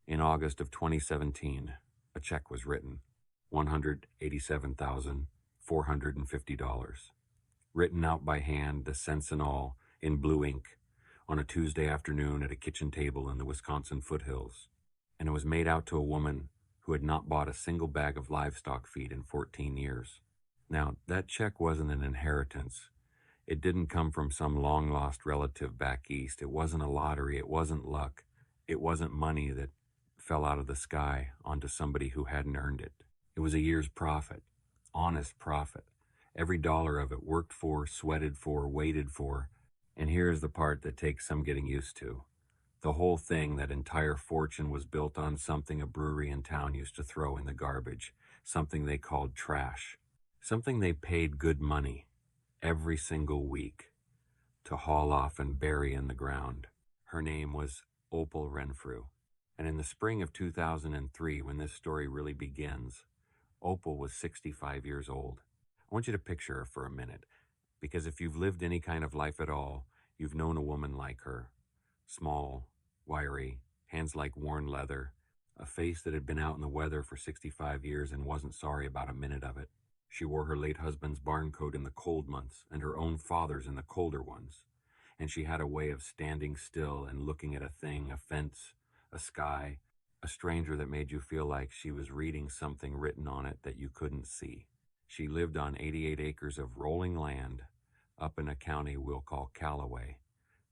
In August of 2017, a check was written, $187,450. Written out by hand, the cents and all, in blue ink, on a Tuesday afternoon at a kitchen table in the Wisconsin foothills. And it was made out to a woman who had not bought a single bag of livestock feed in 14 years. Now, that check wasn't an inheritance. It didn't come from some long-lost relative back east. It wasn't a lottery. It wasn't luck. It wasn't money that fell out of the sky onto somebody who hadn't earned it. It was a year's profit, honest profit. Every dollar of it worked for, sweated for, waited for. And here's the part that takes some getting used to. The whole thing, that entire fortune, was built on something a brewery in town used to throw in the garbage, something they called trash, something they paid good money every single week to haul off and bury in the ground. Her name was Opal Renfrew. And in the spring of 2003, when this story really begins, Opal was 65 years old. I want you to picture her for a minute, because if you've lived any kind of life at all, you've known a woman like her. Small, wiry, hands like worn leather, a face that had been out in the weather for 65 years and wasn't sorry about a minute of it. She wore her late husband's barn coat in the cold months and her own father's in the colder ones. And she had a way of standing still and looking at a thing, a fence, a sky, a stranger, that made you feel like she was reading something written on it that you couldn't see. She lived on 88 acres of rolling land up in a county we'll call Calloway,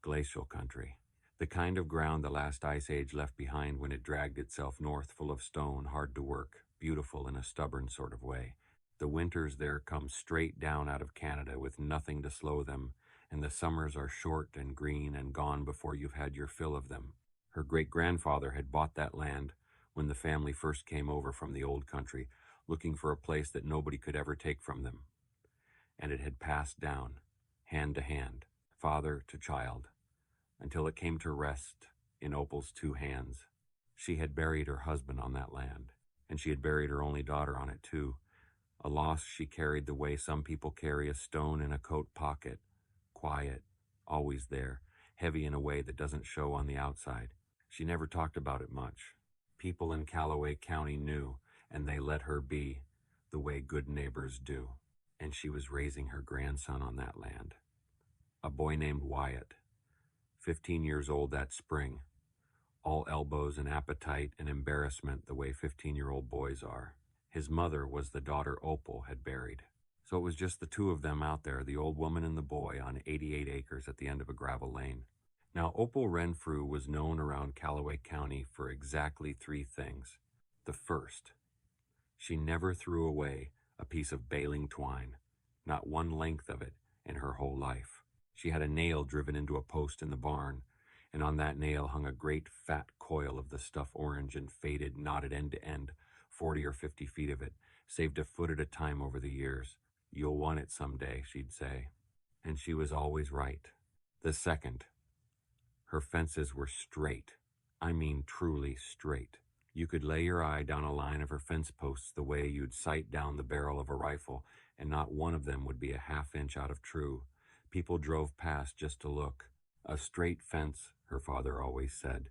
glacial country. The kind of ground the last ice age left behind when it dragged itself north, full of stone, hard to work, beautiful in a stubborn sort of way. The winters there come straight down out of Canada with nothing to slow them, and the summers are short and green and gone before you've had your fill of them. Her great-grandfather had bought that land when the family first came over from the old country, looking for a place that nobody could ever take from them. And it had passed down, hand to hand, father to child, until it came to rest in Opal's two hands. She had buried her husband on that land, and she had buried her only daughter on it too, a loss she carried the way some people carry a stone in a coat pocket, quiet, always there, heavy in a way that doesn't show on the outside. She never talked about it much. People in Calloway County knew, and they let her be, the way good neighbors do. And she was raising her grandson on that land, a boy named Wyatt, 15 years old that spring, all elbows and appetite and embarrassment the way 15-year-old boys are. His mother was the daughter Opal had buried. So it was just the two of them out there, the old woman and the boy, on 88 acres at the end of a gravel lane. Now, Opal Renfrew was known around Calloway County for exactly three things. The first, she never threw away a piece of baling twine, not one length of it in her whole life. She had a nail driven into a post in the barn, and on that nail hung a great fat coil of the stuff orange and faded, knotted end to end, 40 or 50 feet of it, saved a foot at a time over the years. "You'll want it someday," she'd say. And she was always right. The second, her fences were straight. I mean truly straight. You could lay your eye down a line of her fence posts the way you'd sight down the barrel of a rifle, and not one of them would be a half inch out of true. People drove past just to look. A straight fence, her father always said,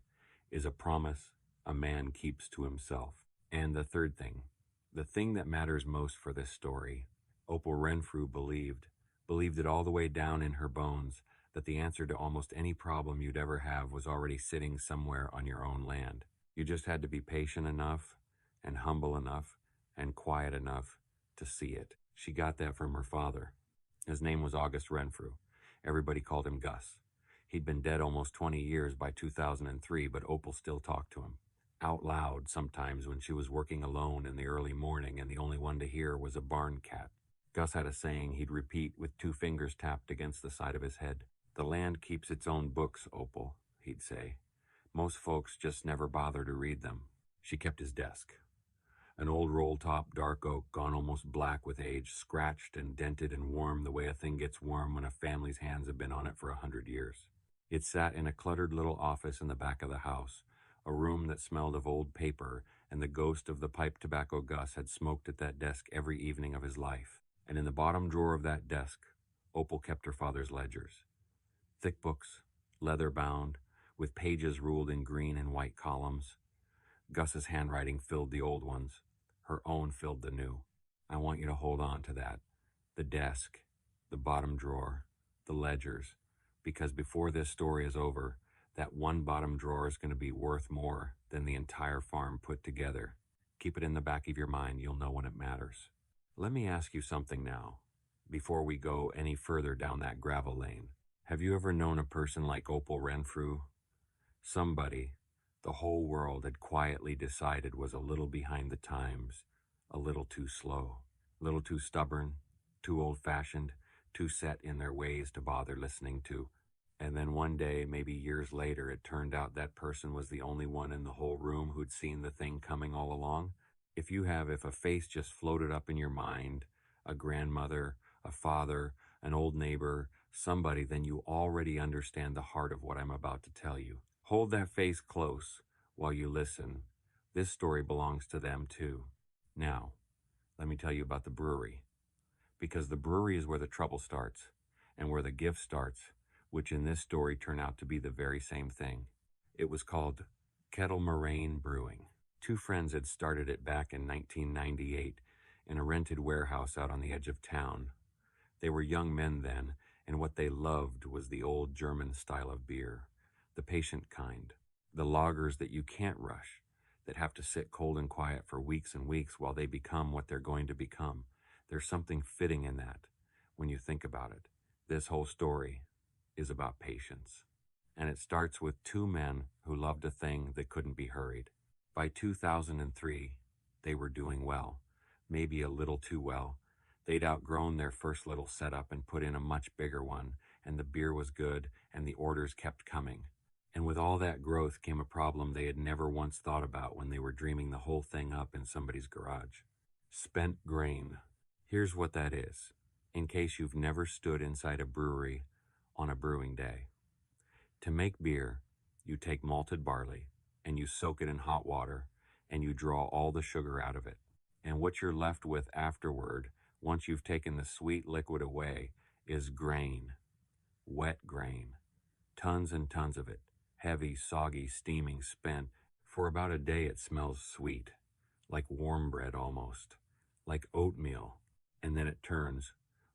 is a promise a man keeps to himself. And the third thing, the thing that matters most for this story, Opal Renfrew believed it all the way down in her bones, that the answer to almost any problem you'd ever have was already sitting somewhere on your own land. You just had to be patient enough and humble enough and quiet enough to see it. She got that from her father. His name was August Renfrew. Everybody called him Gus. He'd been dead almost 20 years by 2003, but Opal still talked to him. Out loud sometimes when she was working alone in the early morning and the only one to hear was a barn cat. Gus had a saying he'd repeat with two fingers tapped against the side of his head. "The land keeps its own books, Opal," he'd say. "Most folks just never bother to read them." She kept his desk. An old roll-top dark oak, gone almost black with age, scratched and dented and warm the way a thing gets warm when a family's hands have been on it for 100 years. It sat in a cluttered little office in the back of the house, a room that smelled of old paper, and the ghost of the pipe tobacco Gus had smoked at that desk every evening of his life. And in the bottom drawer of that desk, Opal kept her father's ledgers. Thick books, leather-bound, with pages ruled in green and white columns. Gus's handwriting filled the old ones. Her own filled the new. I want you to hold on to that. The desk, the bottom drawer, the ledgers, because before this story is over, that one bottom drawer is going to be worth more than the entire farm put together. Keep it in the back of your mind. You'll know when it matters. Let me ask you something now, before we go any further down that gravel lane. Have you ever known a person like Opal Renfrew? Somebody the whole world had quietly decided was a little behind the times, a little too slow, a little too stubborn, too old-fashioned, too set in their ways to bother listening to. And then one day, maybe years later, it turned out that person was the only one in the whole room who'd seen the thing coming all along. If a face just floated up in your mind, a grandmother, a father, an old neighbor, somebody, then you already understand the heart of what I'm about to tell you. Hold that face close while you listen. This story belongs to them too. Now, let me tell you about the brewery. Because the brewery is where the trouble starts, and where the gift starts, which in this story turn out to be the very same thing. It was called Kettle Moraine Brewing. Two friends had started it back in 1998 in a rented warehouse out on the edge of town. They were young men then, and what they loved was the old German style of beer, the patient kind, the lagers that you can't rush, that have to sit cold and quiet for weeks and weeks while they become what they're going to become. There's something fitting in that when you think about it. This whole story is about patience. And it starts with two men who loved a thing that couldn't be hurried. By 2003, they were doing well, maybe a little too well. They'd outgrown their first little setup and put in a much bigger one, and the beer was good, and the orders kept coming. And with all that growth came a problem they had never once thought about when they were dreaming the whole thing up in somebody's garage. Spent grain. Here's what that is, in case you've never stood inside a brewery on a brewing day. To make beer, you take malted barley, and you soak it in hot water, and you draw all the sugar out of it. And what you're left with afterward, once you've taken the sweet liquid away, is grain. Wet grain. Tons and tons of it. Heavy, soggy, steaming, spent. For about a day it smells sweet, like warm bread almost, like oatmeal. And then it turns.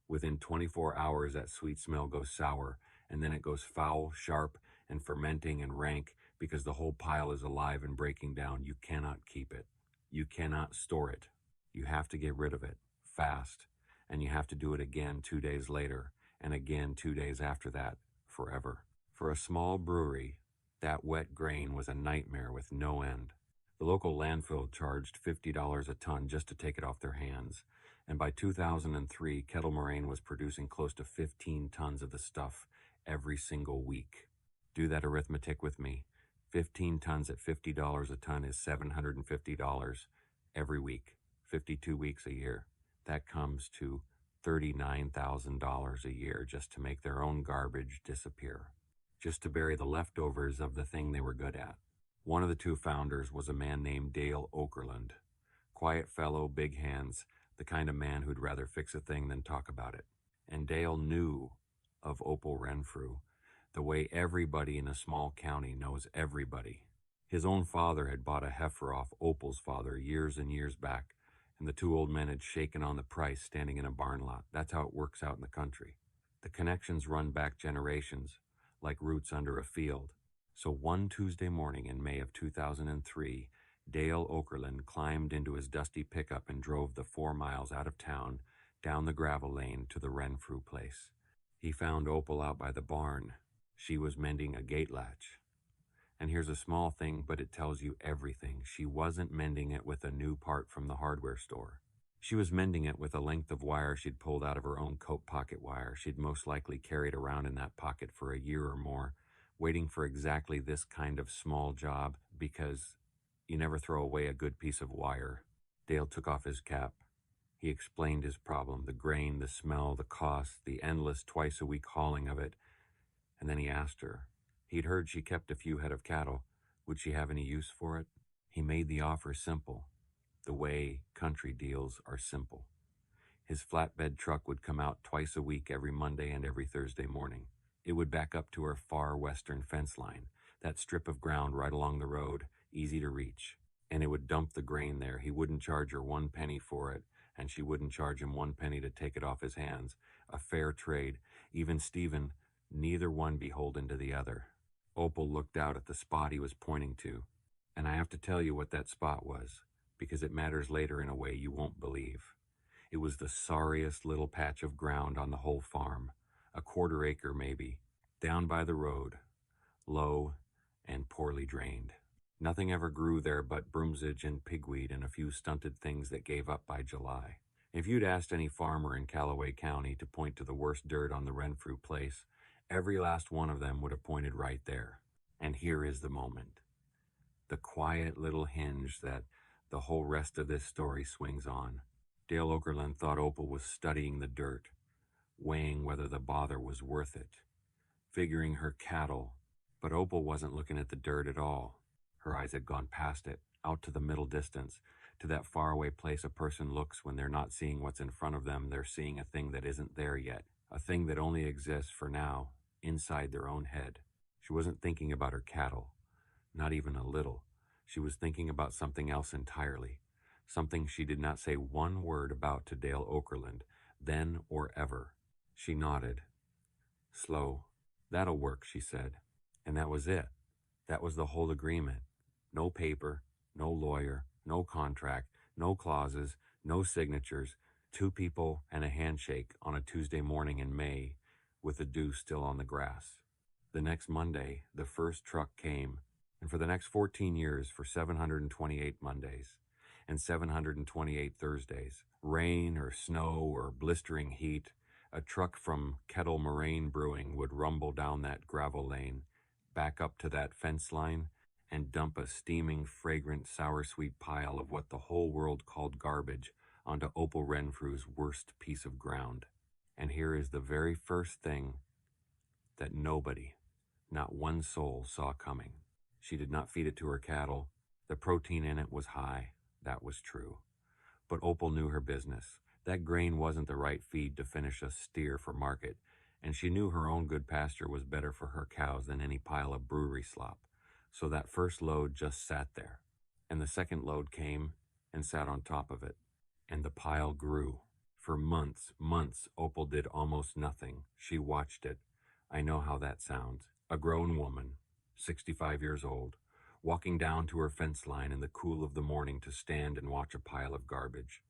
Within 24 hours that sweet smell goes sour, and then it goes foul, sharp, and fermenting and rank because the whole pile is alive and breaking down. You cannot keep it. You cannot store it. You have to get rid of it, fast, and you have to do it again 2 days later, and again 2 days after that, forever. For a small brewery, that wet grain was a nightmare with no end. The local landfill charged $50 a ton just to take it off their hands, and by 2003, Kettle Moraine was producing close to 15 tons of the stuff every single week. Do that arithmetic with me. 15 tons at $50 a ton is $750 every week, 52 weeks a year. That comes to $39,000 a year just to make their own garbage disappear, just to bury the leftovers of the thing they were good at. One of the two founders was a man named Dale Okerlund. Quiet fellow, big hands, the kind of man who'd rather fix a thing than talk about it. And Dale knew of Opal Renfrew, the way everybody in a small county knows everybody. His own father had bought a heifer off Opal's father years and years back, and the two old men had shaken on the price standing in a barn lot. That's how it works out in the country. The connections run back generations, like roots under a field. So one Tuesday morning in May of 2003, Dale Okerlund climbed into his dusty pickup and drove the 4 miles out of town, down the gravel lane to the Renfrew place. He found Opal out by the barn. She was mending a gate latch. And here's a small thing, but it tells you everything. She wasn't mending it with a new part from the hardware store. She was mending it with a length of wire she'd pulled out of her own coat pocket wire. She'd most likely carried around in that pocket for a year or more, waiting for exactly this kind of small job, because you never throw away a good piece of wire. Dale took off his cap. He explained his problem, the grain, the smell, the cost, the endless twice-a-week hauling of it. And then he asked her. He'd heard she kept a few head of cattle. Would she have any use for it? He made the offer simple, the way country deals are simple. His flatbed truck would come out twice a week, every Monday and every Thursday morning. It would back up to her far western fence line, that strip of ground right along the road, easy to reach. and it would dump the grain there. He wouldn't charge her 1 penny for it, and she wouldn't charge him 1 penny to take it off his hands. A fair trade. Even Stephen, neither one beholden to the other. Opal looked out at the spot he was pointing to, and I have to tell you what that spot was, because it matters later in a way you won't believe. It was the sorriest little patch of ground on the whole farm, a 1/4 acre maybe, down by the road, low and poorly drained. Nothing ever grew there but broomsage and pigweed and a few stunted things that gave up by July. If you'd asked any farmer in Calloway County to point to the worst dirt on the Renfrew place, every last one of them would have pointed right there. And here is the moment. The quiet little hinge that the whole rest of this story swings on. Dale Okerlund thought Opal was studying the dirt, weighing whether the bother was worth it, figuring her cattle, but Opal wasn't looking at the dirt at all. Her eyes had gone past it, out to the middle distance, to that faraway place a person looks when they're not seeing what's in front of them. They're seeing a thing that isn't there yet, a thing that only exists for now, inside their own head. She wasn't thinking about her cattle, not even a little. She was thinking about something else entirely, something she did not say one word about to Dale Okerlund, then or ever. She nodded. Slow. That'll work, she said. And that was it. That was the whole agreement. No paper, no lawyer, no contract, no clauses, no signatures, 2 people and a handshake on a Tuesday morning in May with the dew still on the grass. The next Monday, the first truck came, and for the next 14 years, for 728 Mondays and 728 Thursdays, rain or snow or blistering heat, a truck from Kettle Moraine Brewing would rumble down that gravel lane, back up to that fence line, and dump a steaming, fragrant, sour-sweet pile of what the whole world called garbage onto Opal Renfrew's worst piece of ground. And here is the very first thing that nobody, not one soul, saw coming. She did not feed it to her cattle. The protein in it was high. That was true. But Opal knew her business. That grain wasn't the right feed to finish a steer for market, and she knew her own good pasture was better for her cows than any pile of brewery slop. So that first load just sat there, and the second load came and sat on top of it, and the pile grew. For months, Opal did almost nothing. She watched it. I know how that sounds. A grown woman, 65 years old, walking down to her fence line in the cool of the morning to stand and watch a pile of garbage.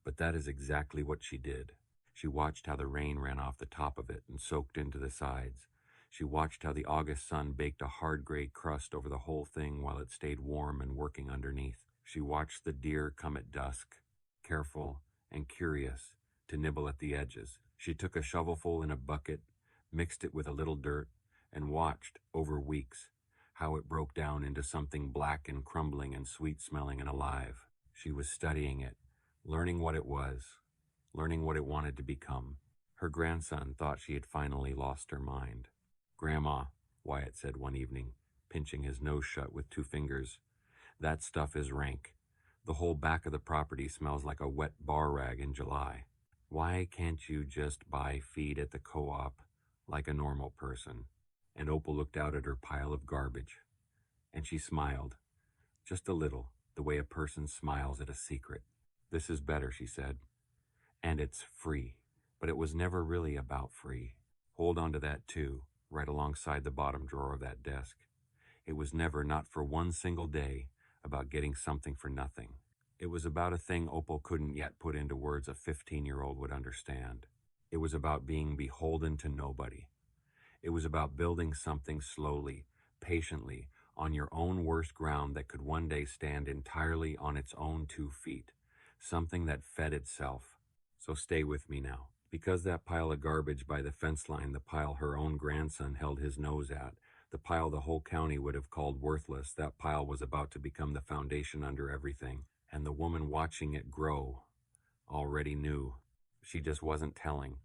But that is exactly what she did. She watched how the rain ran off the top of it and soaked into the sides. She watched how the August sun baked a hard gray crust over the whole thing while it stayed warm and working underneath. She watched the deer come at dusk, careful and curious, to nibble at the edges. She took a shovelful in a bucket, mixed it with a little dirt, and watched, over weeks, how it broke down into something black and crumbling and sweet-smelling and alive. She was studying it, learning what it was, learning what it wanted to become. Her grandson thought she had finally lost her mind. "Grandma," Wyatt said one evening, pinching his nose shut with 2 fingers, "that stuff is rank. The whole back of the property smells like a wet bar rag in July. Why can't you just buy feed at the co-op like a normal person?" And Opal looked out at her pile of garbage, and she smiled, just a little, the way a person smiles at a secret. "This is better," she said, "and it's free." But it was never really about free. Hold on to that too, right alongside the bottom drawer of that desk. It was never, not for one single day, about getting something for nothing. It was about a thing Opal couldn't yet put into words a 15-year-old would understand. It was about being beholden to nobody. It was about building something slowly, patiently, on your own worst ground that could one day stand entirely on its own 2 feet, something that fed itself. So stay with me now. Because that pile of garbage by the fence line, the pile her own grandson held his nose at, the pile the whole county would have called worthless, that pile was about to become the foundation under everything. And the woman watching it grow already knew. She just wasn't telling.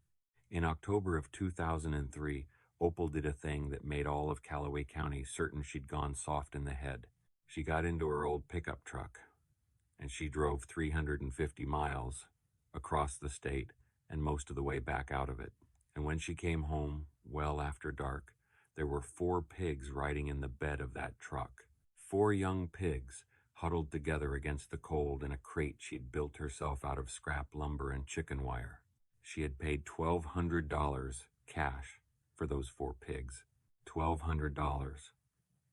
In October of 2003, Opal did a thing that made all of Calloway County certain she'd gone soft in the head. She got into her old pickup truck, and she drove 350 miles across the state and most of the way back out of it. And when she came home, well after dark, there were 4 pigs riding in the bed of that truck. 4 young pigs, huddled together against the cold in a crate she'd built herself out of scrap lumber and chicken wire. She had paid $1,200 cash for those 4 pigs. $1,200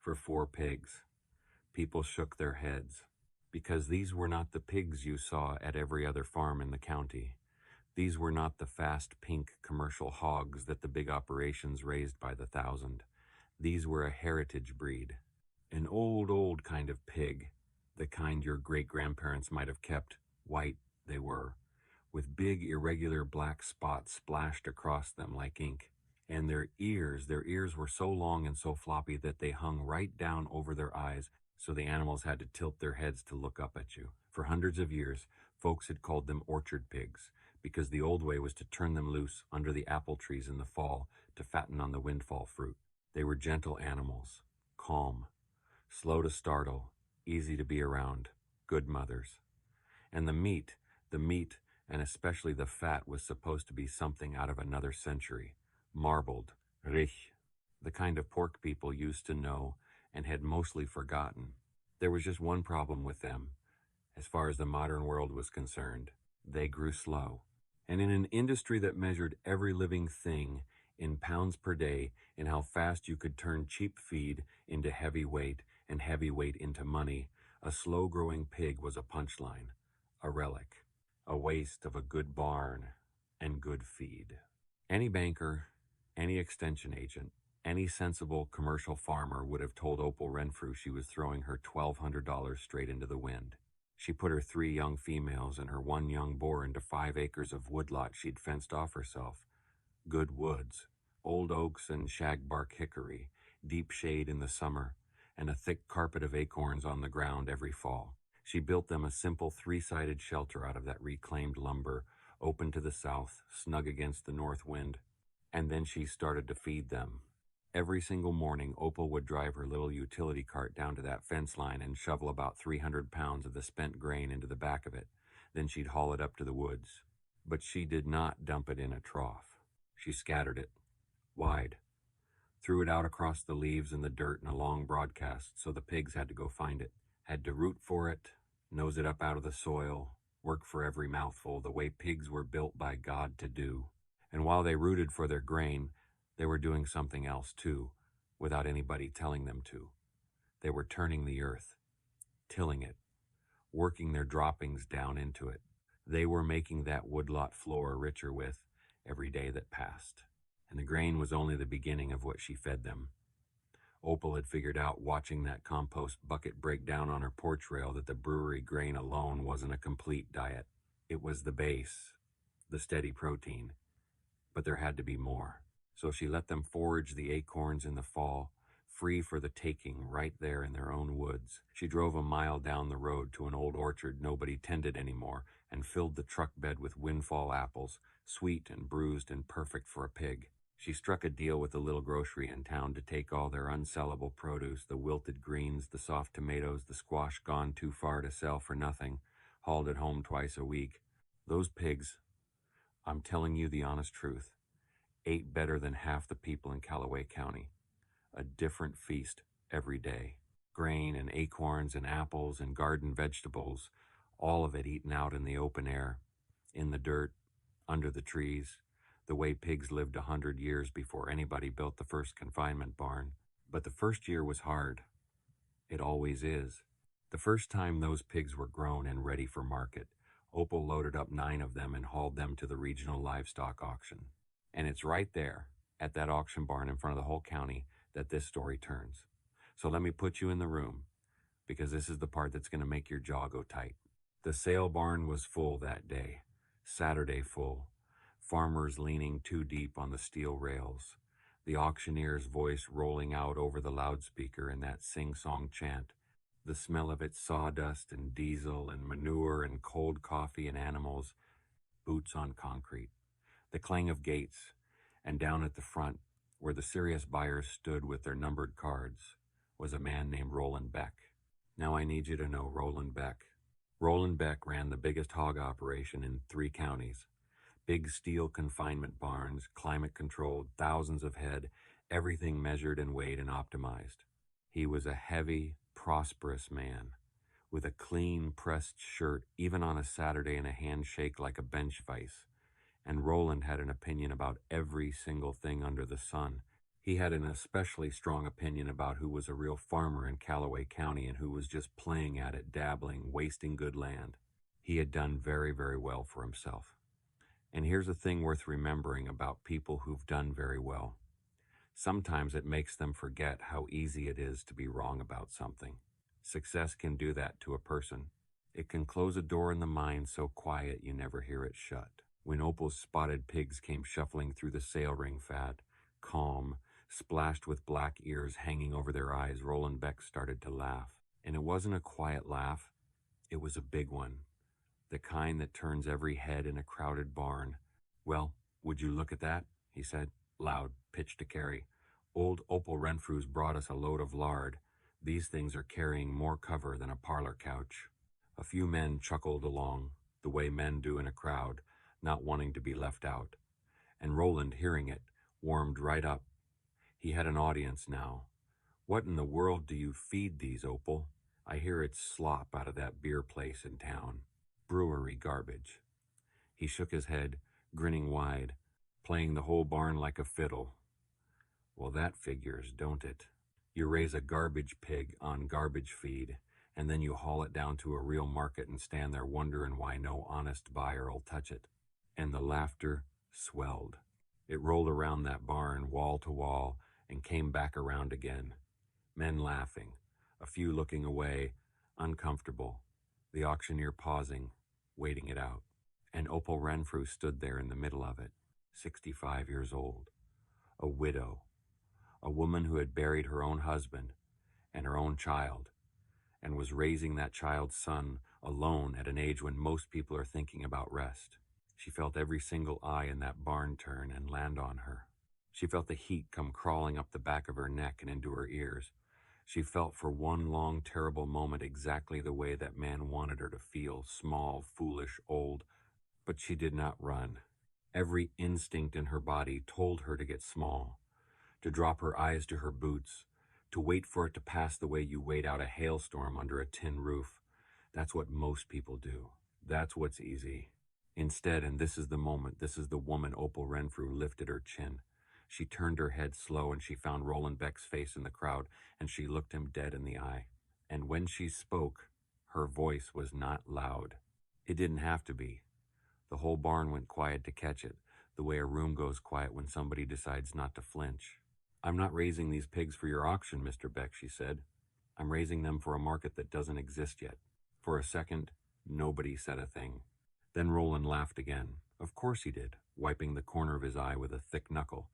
for 4 pigs. People shook their heads, because these were not the pigs you saw at every other farm in the county. These were not the fast pink commercial hogs that the big operations raised by the thousand. These were a heritage breed. An old kind of pig, the kind your great-grandparents might have kept. White they were, with big irregular black spots splashed across them like ink. And their ears were so long and so floppy that they hung right down over their eyes, so the animals had to tilt their heads to look up at you. For hundreds of years, folks had called them orchard pigs, because the old way was to turn them loose under the apple trees in the fall to fatten on the windfall fruit. They were gentle animals, calm, slow to startle, easy to be around, good mothers. And the meat, and especially the fat, was supposed to be something out of another century. Marbled, rich, the kind of pork people used to know and had mostly forgotten. There was just one problem with them, as far as the modern world was concerned. They grew slow. And in an industry that measured every living thing in pounds per day, in how fast you could turn cheap feed into heavy weight and heavy weight into money, a slow-growing pig was a punchline, a relic, a waste of a good barn and good feed. Any banker, any extension agent, any sensible commercial farmer would have told Opal Renfrew she was throwing her $1,200 straight into the wind. She put her 3 young females and her 1 young boar into 5 acres of woodlot she'd fenced off herself. Good woods, old oaks and shagbark hickory, deep shade in the summer, and a thick carpet of acorns on the ground every fall. She built them a simple 3-sided shelter out of that reclaimed lumber, open to the south, snug against the north wind. And then she started to feed them. Every single morning, Opal would drive her little utility cart down to that fence line and shovel about 300 pounds of the spent grain into the back of it. Then she'd haul it up to the woods. But she did not dump it in a trough. She scattered it, wide, threw it out across the leaves and the dirt in a long broadcast, so the pigs had to go find it, had to root for it, nose it up out of the soil, work for every mouthful the way pigs were built by God to do. And while they rooted for their grain, they were doing something else too, without anybody telling them to. They were turning the earth, tilling it, working their droppings down into it. They were making that woodlot floor richer with every day that passed. And the grain was only the beginning of what she fed them. Opal had figured out, watching that compost bucket break down on her porch rail, that the brewery grain alone wasn't a complete diet. It was the base, the steady protein. But there had to be more. So she let them forage the acorns in the fall, free for the taking right there in their own woods. She drove a mile down the road to an old orchard nobody tended anymore and filled the truck bed with windfall apples, sweet and bruised and perfect for a pig. She struck a deal with the little grocery in town to take all their unsellable produce, the wilted greens, the soft tomatoes, the squash gone too far to sell for nothing, hauled it home twice a week. Those pigs, I'm telling you the honest truth, ate better than half the people in Calloway County. A different feast every day. Grain and acorns and apples and garden vegetables, all of it eaten out in the open air, in the dirt, under the trees, the way pigs lived 100 years before anybody built the first confinement barn. But the first year was hard. It always is. The first time those pigs were grown and ready for market, Opal loaded up 9 of them and hauled them to the regional livestock auction. And it's right there, at that auction barn in front of the whole county, that this story turns. So let me put you in the room, because this is the part that's going to make your jaw go tight. The sale barn was full that day, Saturday full, farmers leaning too deep on the steel rails, the auctioneer's voice rolling out over the loudspeaker in that sing-song chant, the smell of its sawdust and diesel and manure and cold coffee and animals, boots on concrete. The clang of gates, and down at the front, where the serious buyers stood with their numbered cards, was a man named Roland Beck. Now I need you to know Roland Beck. Roland Beck ran the biggest hog operation in 3 counties. Big steel confinement barns, climate-controlled, thousands of head, everything measured and weighed and optimized. He was a heavy, prosperous man, with a clean, pressed shirt, even on a Saturday, and a handshake like a bench vice. And Roland had an opinion about every single thing under the sun. He had an especially strong opinion about who was a real farmer in Calloway County and who was just playing at it, dabbling, wasting good land. He had done very, very well for himself. And here's a thing worth remembering about people who've done very well. Sometimes it makes them forget how easy it is to be wrong about something. Success can do that to a person. It can close a door in the mind so quiet you never hear it shut. When Opal's spotted pigs came shuffling through the sale ring fat, calm, splashed with black ears hanging over their eyes, Roland Beck started to laugh. And it wasn't a quiet laugh, it was a big one. The kind that turns every head in a crowded barn. "Well, would you look at that?" he said, loud, pitch to carry. "Old Opal Renfrew's brought us a load of lard. These things are carrying more cover than a parlor couch." A few men chuckled along, the way men do in a crowd, not wanting to be left out. And Roland, hearing it, warmed right up. He had an audience now. "What in the world do you feed these, Opal? I hear it's slop out of that beer place in town. Brewery garbage." He shook his head, grinning wide, playing the whole barn like a fiddle. "Well, that figures, don't it? You raise a garbage pig on garbage feed, and then you haul it down to a real market and stand there wondering why no honest buyer'll touch it." And the laughter swelled. It rolled around that barn, wall to wall, and came back around again. Men laughing, a few looking away, uncomfortable, the auctioneer pausing, waiting it out. And Opal Renfrew stood there in the middle of it, 65 years old, a widow, a woman who had buried her own husband and her own child, and was raising that child's son alone at an age when most people are thinking about rest. She felt every single eye in that barn turn and land on her. She felt the heat come crawling up the back of her neck and into her ears. She felt for one long, terrible moment exactly the way that man wanted her to feel, small, foolish, old. But she did not run. Every instinct in her body told her to get small, to drop her eyes to her boots, to wait for it to pass the way you wait out a hailstorm under a tin roof. That's what most people do. That's what's easy. Instead, and this is the moment, this is the woman, Opal Renfrew lifted her chin. She turned her head slow and she found Roland Beck's face in the crowd, and she looked him dead in the eye. And when she spoke, her voice was not loud. It didn't have to be. The whole barn went quiet to catch it, the way a room goes quiet when somebody decides not to flinch. "I'm not raising these pigs for your auction, Mr. Beck," she said. "I'm raising them for a market that doesn't exist yet." For a second, nobody said a thing. Then Roland laughed again. Of course he did, wiping the corner of his eye with a thick knuckle.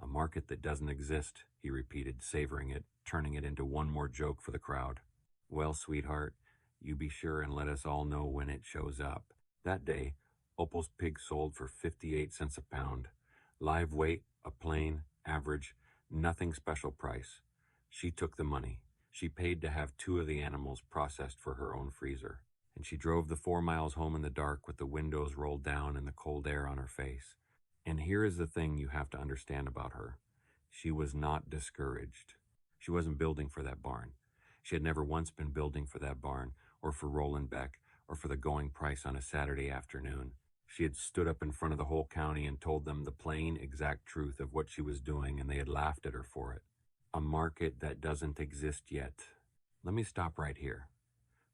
"A market that doesn't exist," he repeated, savoring it, turning it into one more joke for the crowd. "Well, sweetheart, you be sure and let us all know when it shows up." That day, Opal's pig sold for 58 cents a pound. Live weight, a plain, average, nothing special price. She took the money. She paid to have 2 of the animals processed for her own freezer. And she drove the 4 miles home in the dark with the windows rolled down and the cold air on her face. And here is the thing you have to understand about her. She was not discouraged. She wasn't building for that barn. She had never once been building for that barn, or for Roland Beck, or for the going price on a Saturday afternoon. She had stood up in front of the whole county and told them the plain, exact truth of what she was doing, and they had laughed at her for it. A market that doesn't exist yet. Let me stop right here,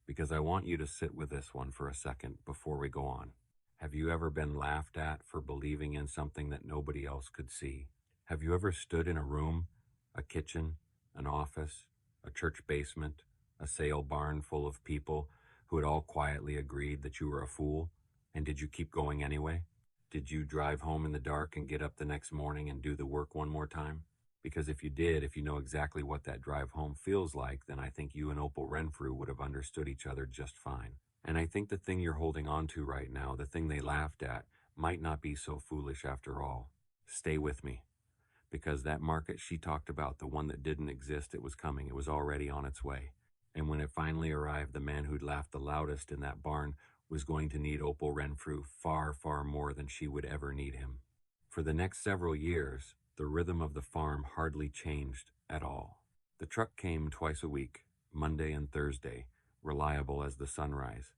because I want you to sit with this one for a second before we go on. Have you ever been laughed at for believing in something that nobody else could see? Have you ever stood in a room, a kitchen, an office, a church basement, a sale barn full of people who had all quietly agreed that you were a fool? And did you keep going anyway? Did you drive home in the dark and get up the next morning and do the work one more time? Because if you did, if you know exactly what that drive home feels like, then I think you and Opal Renfrew would have understood each other just fine. And I think the thing you're holding on to right now, the thing they laughed at, might not be so foolish after all. Stay with me. Because that market she talked about, the one that didn't exist, it was coming. It was already on its way. And when it finally arrived, the man who'd laughed the loudest in that barn was going to need Opal Renfrew far, far more than she would ever need him. For the next several years, the rhythm of the farm hardly changed at all. The truck came twice a week, Monday and Thursday, reliable as the sunrise.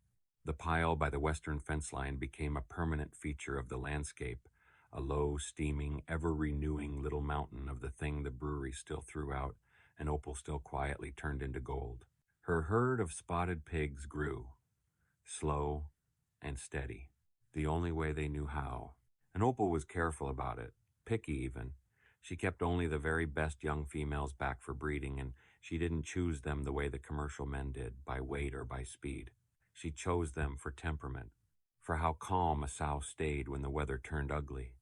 The pile by the western fence line became a permanent feature of the landscape, a low, steaming, ever-renewing little mountain of the thing the brewery still threw out and Opal still quietly turned into gold. Her herd of spotted pigs grew, slow and steady, the only way they knew how. And Opal was careful about it, picky even. She kept only the very best young females back for breeding, and she didn't choose them the way the commercial men did, by weight or by speed. She chose them for temperament, for how calm a sow stayed when the weather turned ugly,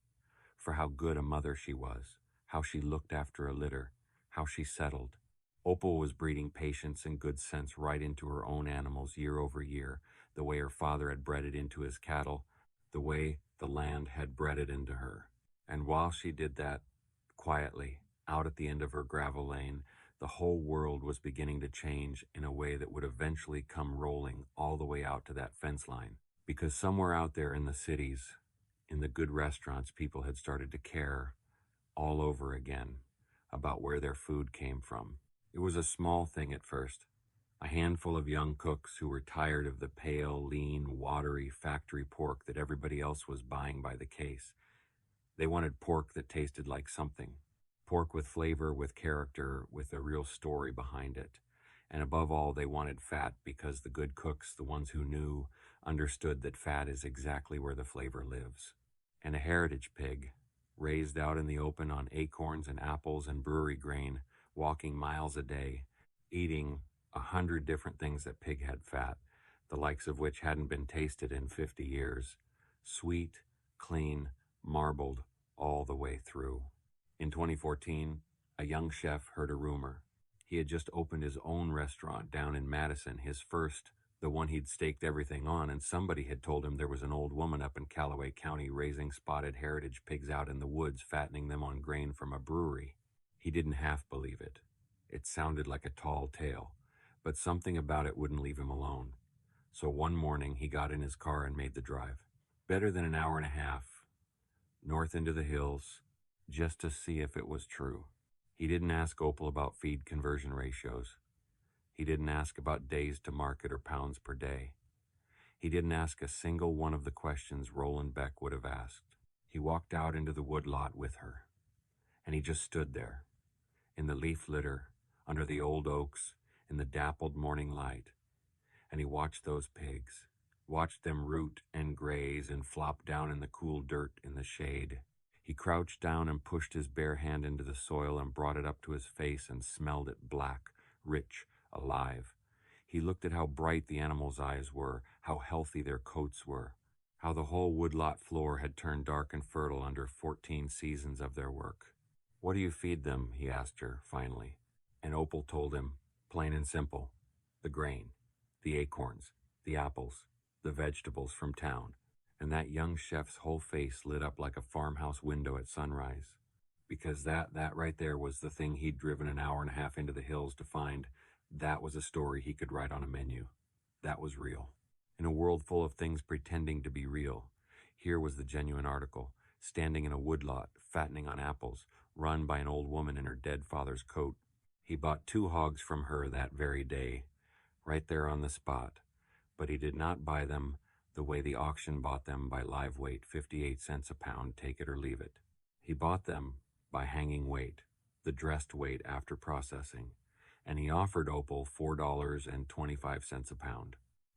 for how good a mother she was, how she looked after a litter, how she settled. Opal was breeding patience and good sense right into her own animals year over year, the way her father had bred it into his cattle, the way the land had bred it into her. And while she did that, quietly, out at the end of her gravel lane, the whole world was beginning to change in a way that would eventually come rolling all the way out to that fence line. Because somewhere out there in the cities, in the good restaurants, people had started to care all over again about where their food came from. It was a small thing at first, a handful of young cooks who were tired of the pale, lean, watery factory pork that everybody else was buying by the case. They wanted pork that tasted like something, pork with flavor, with character, with a real story behind it. And above all, they wanted fat because the good cooks, the ones who knew, understood that fat is exactly where the flavor lives. And a heritage pig, raised out in the open on acorns and apples and brewery grain, walking miles a day, eating 100 different things that pig had fat, the likes of which hadn't been tasted in 50 years. Sweet, clean, marbled, all the way through. In 2014, a young chef heard a rumor. He had just opened his own restaurant down in Madison, his first, the one he'd staked everything on, and somebody had told him there was an old woman up in Calloway County raising spotted heritage pigs out in the woods, fattening them on grain from a brewery. He didn't half believe it. It sounded like a tall tale, but something about it wouldn't leave him alone. So one morning he got in his car and made the drive. Better than an hour and a half, north into the hills, just to see if it was true. He didn't ask Opal about feed conversion ratios. He didn't ask about days to market or pounds per day. He didn't ask a single one of the questions Roland Beck would have asked. He walked out into the woodlot with her, and he just stood there, in the leaf litter, under the old oaks, in the dappled morning light, and he watched those pigs, watched them root and graze and flop down in the cool dirt in the shade. He crouched down and pushed his bare hand into the soil and brought it up to his face and smelled it black, rich, alive. He looked at how bright the animals' eyes were, how healthy their coats were, how the whole woodlot floor had turned dark and fertile under 14 seasons of their work. "What do you feed them?" he asked her, finally. And Opal told him, plain and simple, the grain, the acorns, the apples, the vegetables from town. And that young chef's whole face lit up like a farmhouse window at sunrise. Because that right there was the thing he'd driven an hour and a half into the hills to find. That was a story he could write on a menu. That was real. In a world full of things pretending to be real, here was the genuine article, standing in a woodlot, fattening on apples, run by an old woman in her dead father's coat. He bought 2 hogs from her that very day, right there on the spot, but he did not buy them the way the auction bought them, by live weight, 58 cents a pound, take it or leave it. He bought them by hanging weight, the dressed weight after processing, and he offered Opal $4.25 a pound.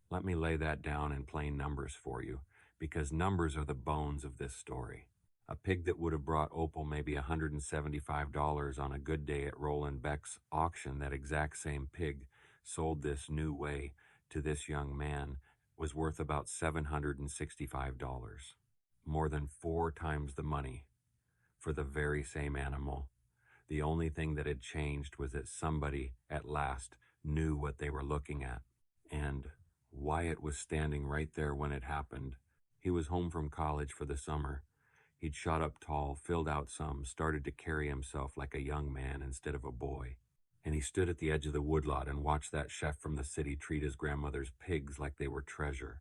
Let me lay that down in plain numbers for you, because numbers are the bones of this story. A pig that would have brought Opal maybe $175 on a good day at Roland Beck's auction, that exact same pig, sold this new way to this young man, was worth about $765, more than 4 times the money for the very same animal. The only thing that had changed was that somebody, at last, knew what they were looking at. And Wyatt was standing right there when it happened. He was home from college for the summer. He'd shot up tall, filled out some, started to carry himself like a young man instead of a boy. And he stood at the edge of the woodlot and watched that chef from the city treat his grandmother's pigs like they were treasure.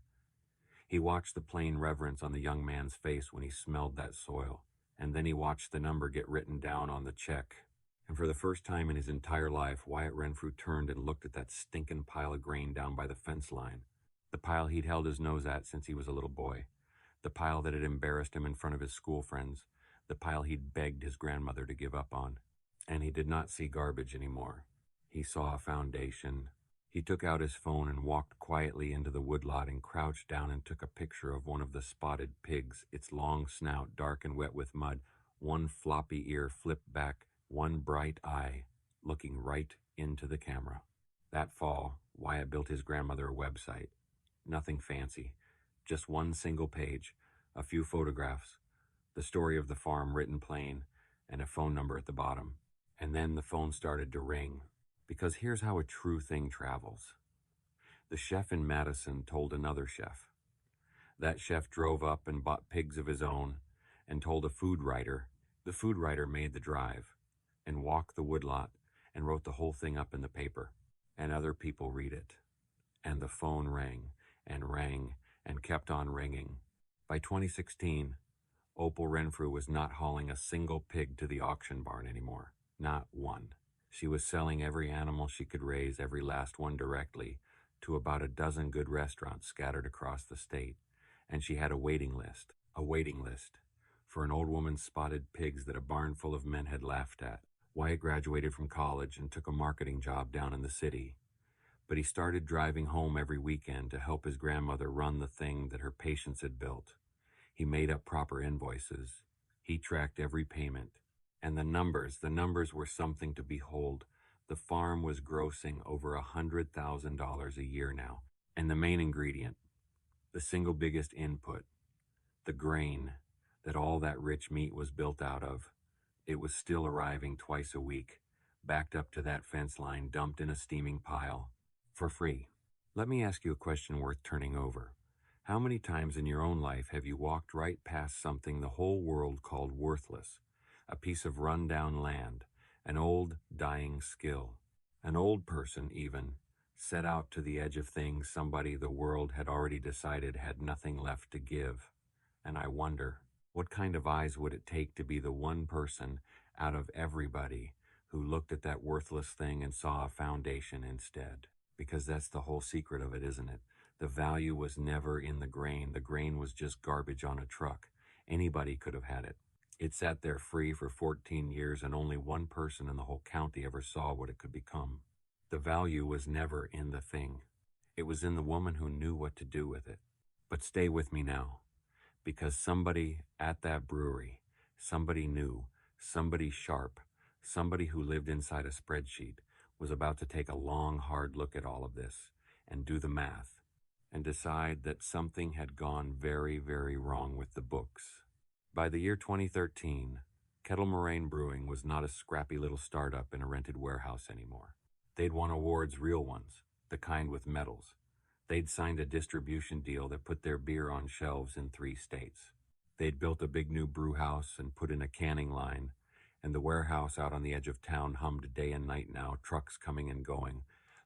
He watched the plain reverence on the young man's face when he smelled that soil, and then he watched the number get written down on the check. And for the first time in his entire life, Wyatt Renfrew turned and looked at that stinking pile of grain down by the fence line. The pile he'd held his nose at since he was a little boy. The pile that had embarrassed him in front of his school friends. The pile he'd begged his grandmother to give up on. And he did not see garbage anymore. He saw a foundation. He took out his phone and walked quietly into the woodlot and crouched down and took a picture of one of the spotted pigs, its long snout dark and wet with mud, one floppy ear flipped back, one bright eye looking right into the camera. That fall, Wyatt built his grandmother a website. Nothing fancy, just one single page, a few photographs, the story of the farm written plain, and a phone number at the bottom. And then the phone started to ring. Because here's how a true thing travels. The chef in Madison told another chef. That chef drove up and bought pigs of his own and told a food writer. The food writer made the drive and walked the woodlot and wrote the whole thing up in the paper. And other people read it. And the phone rang and kept on ringing. By 2016, Opal Renfrew was not hauling a single pig to the auction barn anymore. Not one. She was selling every animal she could raise, every last one directly, to about a dozen good restaurants scattered across the state. And she had a waiting list, for an old woman's spotted pigs that a barn full of men had laughed at. Wyatt graduated from college and took a marketing job down in the city. But he started driving home every weekend to help his grandmother run the thing that her patients had built. He made up proper invoices. He tracked every payment. And the numbers were something to behold. The farm was grossing over $100,000 a year now. And the main ingredient, the single biggest input, the grain that all that rich meat was built out of, it was still arriving twice a week, backed up to that fence line, dumped in a steaming pile, for free. Let me ask you a question worth turning over. How many times in your own life have you walked right past something the whole world called worthless? A piece of run-down land, an old, dying skill. An old person, even, set out to the edge of things somebody the world had already decided had nothing left to give. And I wonder, what kind of eyes would it take to be the one person out of everybody who looked at that worthless thing and saw a foundation instead? Because that's the whole secret of it, isn't it? The value was never in the grain. The grain was just garbage on a truck. Anybody could have had it. It sat there free for 14 years and only one person in the whole county ever saw what it could become. The value was never in the thing. It was in the woman who knew what to do with it. But stay with me now, because somebody at that brewery, somebody new, somebody sharp, somebody who lived inside a spreadsheet, was about to take a long, hard look at all of this and do the math and decide that something had gone very, very wrong with the books. By the year 2013, Kettle Moraine Brewing was not a scrappy little startup in a rented warehouse anymore. They'd won awards, real ones, the kind with medals. They'd signed a distribution deal that put their beer on shelves in 3 states. They'd built a big new brew house and put in a canning line, and the warehouse out on the edge of town hummed day and night now, trucks coming and going,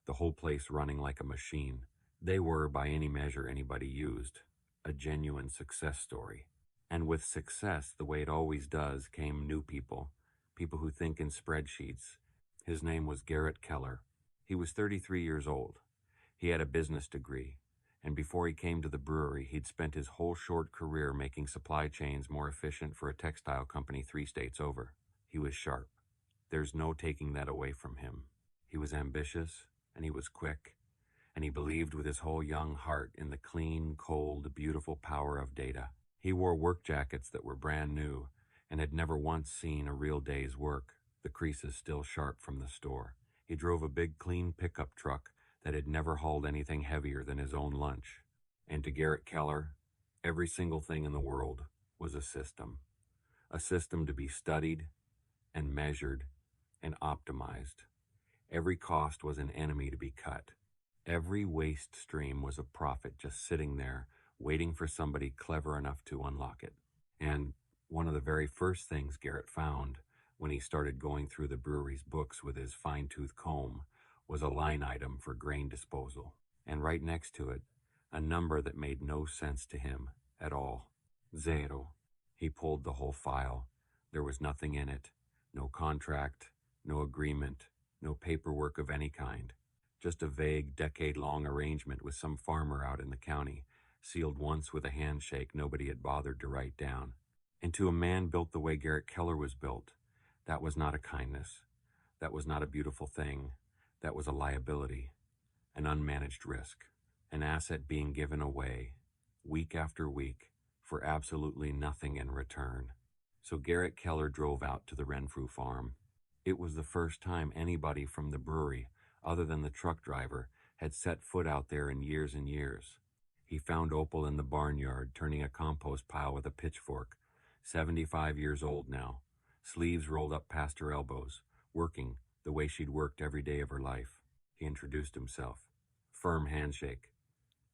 the whole place running like a machine. They were, by any measure anybody used, a genuine success story. And with success, the way it always does, came new people, people who think in spreadsheets. His name was Garrett Keller. He was 33 years old. He had a business degree, and before he came to the brewery, he'd spent his whole short career making supply chains more efficient for a textile company 3 states over. He was sharp. There's no taking that away from him. He was ambitious, and he was quick, and he believed with his whole young heart in the clean, cold, beautiful power of data. He wore work jackets that were brand new and had never once seen a real day's work, the creases still sharp from the store. He drove a big, clean pickup truck that had never hauled anything heavier than his own lunch. And to Garrett Keller, every single thing in the world was a system to be studied and measured and optimized. Every cost was an enemy to be cut. Every waste stream was a profit just sitting there, waiting for somebody clever enough to unlock it. And one of the very first things Garrett found when he started going through the brewery's books with his fine-tooth comb was a line item for grain disposal. And right next to it, a number that made no sense to him at all. 0. He pulled the whole file. There was nothing in it. No contract, no agreement, no paperwork of any kind. Just a vague, decade-long arrangement with some farmer out in the county, sealed once with a handshake nobody had bothered to write down. And to a man built the way Garrett Keller was built, that was not a kindness. That was not a beautiful thing. That was a liability, an unmanaged risk, an asset being given away, week after week, for absolutely nothing in return. So Garrett Keller drove out to the Renfrew farm. It was the first time anybody from the brewery, other than the truck driver, had set foot out there in years and years. He found Opal in the barnyard, turning a compost pile with a pitchfork, 75 years old now, sleeves rolled up past her elbows, working the way she'd worked every day of her life. He introduced himself. Firm handshake,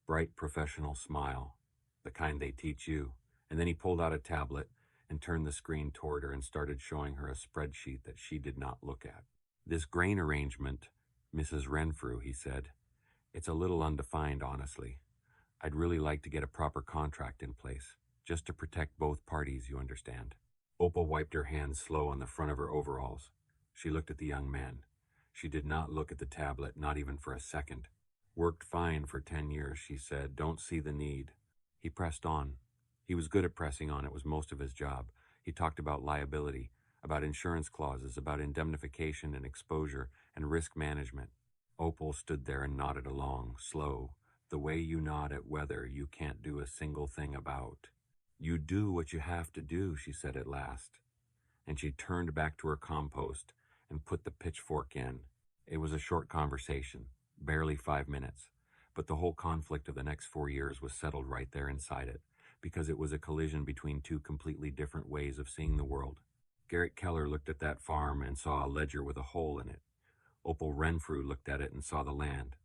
bright professional smile, the kind they teach you, and then he pulled out a tablet and turned the screen toward her and started showing her a spreadsheet that she did not look at. "This grain arrangement, Mrs. Renfrew," he said, "it's a little undefined, honestly. I'd really like to get a proper contract in place, just to protect both parties, you understand." Opal wiped her hands slow on the front of her overalls. She looked at the young man. She did not look at the tablet, not even for a second. "Worked fine for 10 years, she said. Don't see the need." He pressed on. He was good at pressing on. It was most of his job. He talked about liability, about insurance clauses, about indemnification and exposure and risk management. Opal stood there and nodded along, slow, the way you nod at weather you can't do a single thing about. "You do what you have to do," she said at last. And she turned back to her compost and put the pitchfork in. It was a short conversation, barely 5 minutes, but the whole conflict of the next 4 years was settled right there inside it, because it was a collision between two completely different ways of seeing the world. Garrett Keller looked at that farm and saw a ledger with a hole in it. Opal Renfrew looked at it and saw the land.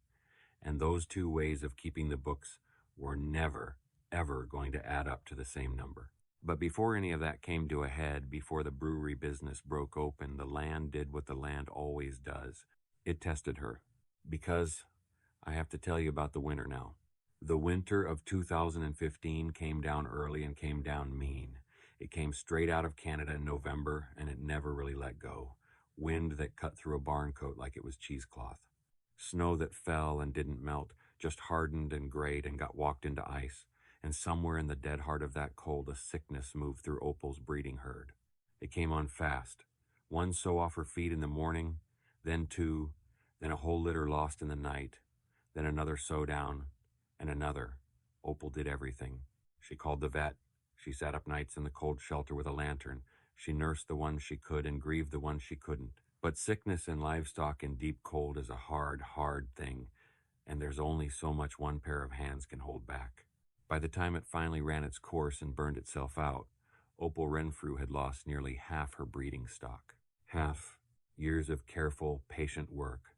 And those two ways of keeping the books were never, ever going to add up to the same number. But before any of that came to a head, before the brewery business broke open, the land did what the land always does. It tested her. Because I have to tell you about the winter now. The winter of 2015 came down early and came down mean. It came straight out of Canada in November, and it never really let go. Wind that cut through a barn coat like it was cheesecloth. Snow that fell and didn't melt, just hardened and grayed and got walked into ice. And somewhere in the dead heart of that cold, a sickness moved through Opal's breeding herd. It came on fast. One sow off her feet in the morning, then two, then a whole litter lost in the night, then another sow down, and another. Opal did everything. She called the vet. She sat up nights in the cold shelter with a lantern. She nursed the ones she could and grieved the ones she couldn't. But sickness in livestock in deep cold is a hard, hard thing, and there's only so much one pair of hands can hold back. By the time it finally ran its course and burned itself out, Opal Renfrew had lost nearly half her breeding stock. Half. Years of careful, patient work.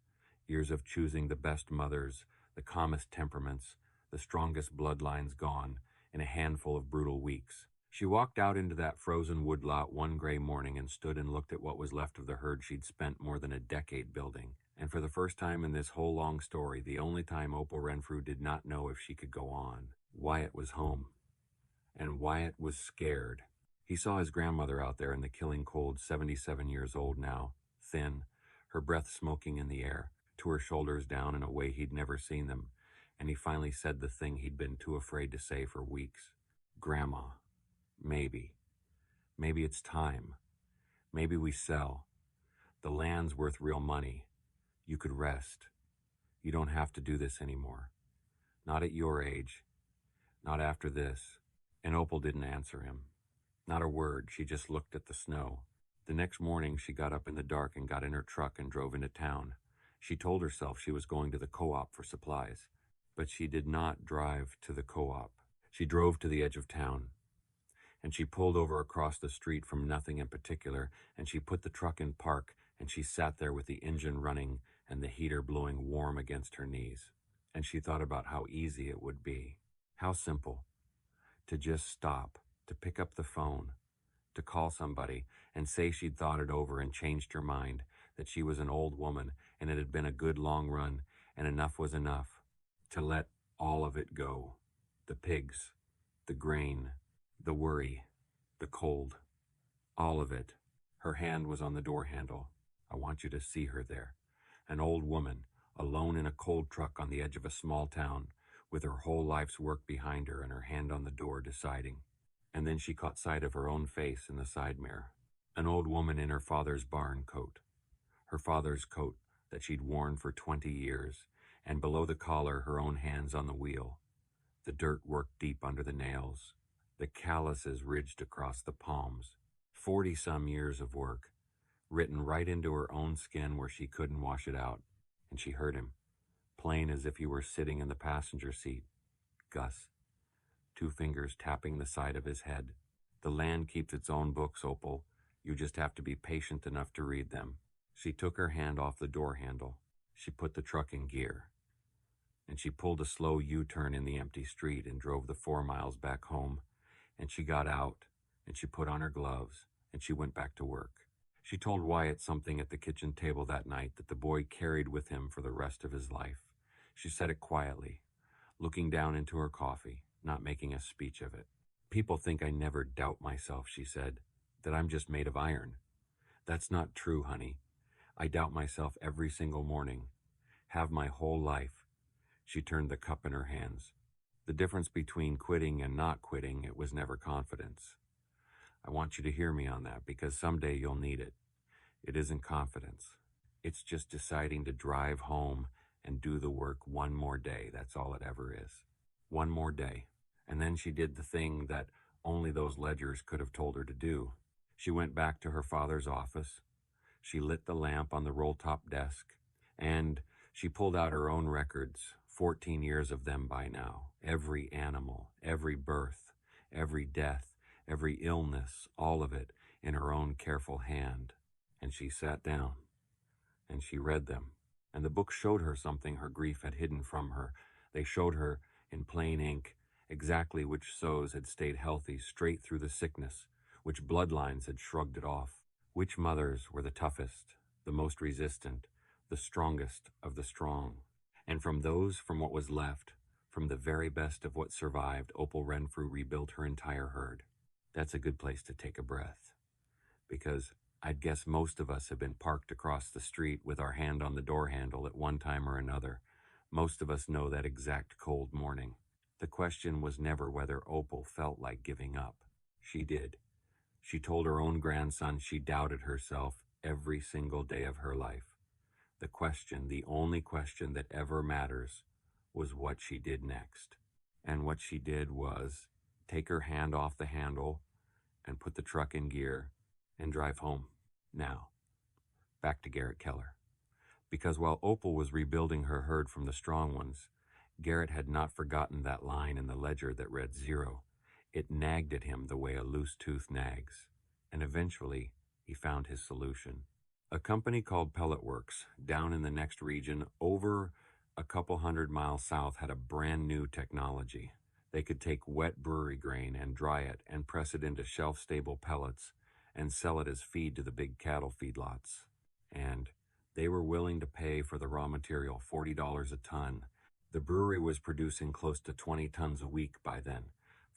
Years of choosing the best mothers, the calmest temperaments, the strongest bloodlines gone, in a handful of brutal weeks. She walked out into that frozen woodlot one gray morning and stood and looked at what was left of the herd she'd spent more than a decade building. And for the first time in this whole long story, the only time Opal Renfrew did not know if she could go on, Wyatt was home. And Wyatt was scared. He saw his grandmother out there in the killing cold, 77 years old now, thin, her breath smoking in the air, to her shoulders down in a way he'd never seen them, and he finally said the thing he'd been too afraid to say for weeks. "Grandma, maybe. Maybe it's time. Maybe we sell. The land's worth real money. You could rest. You don't have to do this anymore. Not at your age. Not after this." And Opal didn't answer him. Not a word. She just looked at the snow. The next morning she got up in the dark and got in her truck and drove into town. She told herself she was going to the co-op for supplies. But she did not drive to the co-op. She drove to the edge of town. And she pulled over across the street from nothing in particular, and she put the truck in park, and she sat there with the engine running and the heater blowing warm against her knees. And she thought about how easy it would be. How simple. To just stop, to pick up the phone, to call somebody and say she'd thought it over and changed her mind, that she was an old woman and it had been a good long run and enough was enough. To let all of it go. The pigs, the grain, the worry, the cold. All of it. Her hand was on the door handle. I want you to see her there. An old woman, alone in a cold truck on the edge of a small town, with her whole life's work behind her and her hand on the door deciding. And then she caught sight of her own face in the side mirror. An old woman in her father's barn coat. Her father's coat that she'd worn for 20 years, and below the collar her own hands on the wheel. The dirt worked deep under the nails, the calluses ridged across the palms. 40-some years of work, written right into her own skin where she couldn't wash it out. And she heard him, plain as if he were sitting in the passenger seat. Gus. 2 fingers tapping the side of his head. The land keeps its own books, Opal. You just have to be patient enough to read them. She took her hand off the door handle. She put the truck in gear. And she pulled a slow U-turn in the empty street and drove the 4 miles back home. And she got out, and she put on her gloves, and she went back to work. She told Wyatt something at the kitchen table that night that the boy carried with him for the rest of his life. She said it quietly, looking down into her coffee, not making a speech of it. People think I never doubt myself, she said, that I'm just made of iron. That's not true, honey. I doubt myself every single morning, have my whole life. She turned the cup in her hands. The difference between quitting and not quitting, it was never confidence. I want you to hear me on that, because someday you'll need it. It isn't confidence. It's just deciding to drive home and do the work one more day. That's all it ever is. One more day. And then she did the thing that only those ledgers could have told her to do. She went back to her father's office. She lit the lamp on the roll-top desk, and she pulled out her own records, 14 years of them by now. Every animal, every birth, every death, every illness, all of it in her own careful hand. And she sat down, and she read them. And the books showed her something her grief had hidden from her. They showed her, in plain ink, exactly which sows had stayed healthy straight through the sickness, which bloodlines had shrugged it off, which mothers were the toughest, the most resistant, the strongest of the strong. And from what was left, from the very best of what survived, Opal Renfrew rebuilt her entire herd. That's a good place to take a breath, because I'd guess most of us have been parked across the street with our hand on the door handle at one time or another. Most of us know that exact cold morning. The question was never whether Opal felt like giving up. She did. She told her own grandson she doubted herself every single day of her life. The question, the only question that ever matters, was what she did next. And what she did was take her hand off the handle and put the truck in gear and drive home. Now, back to Garrett Keller. Because while Opal was rebuilding her herd from the strong ones, Garrett had not forgotten that line in the ledger that read 0. It nagged at him the way a loose tooth nags, and eventually he found his solution. A company called Pellet Works, down in the next region, over a couple 100 miles south, had a brand new technology. They could take wet brewery grain and dry it and press it into shelf-stable pellets and sell it as feed to the big cattle feedlots. And they were willing to pay for the raw material $40 a ton. The brewery was producing close to 20 tons a week by then.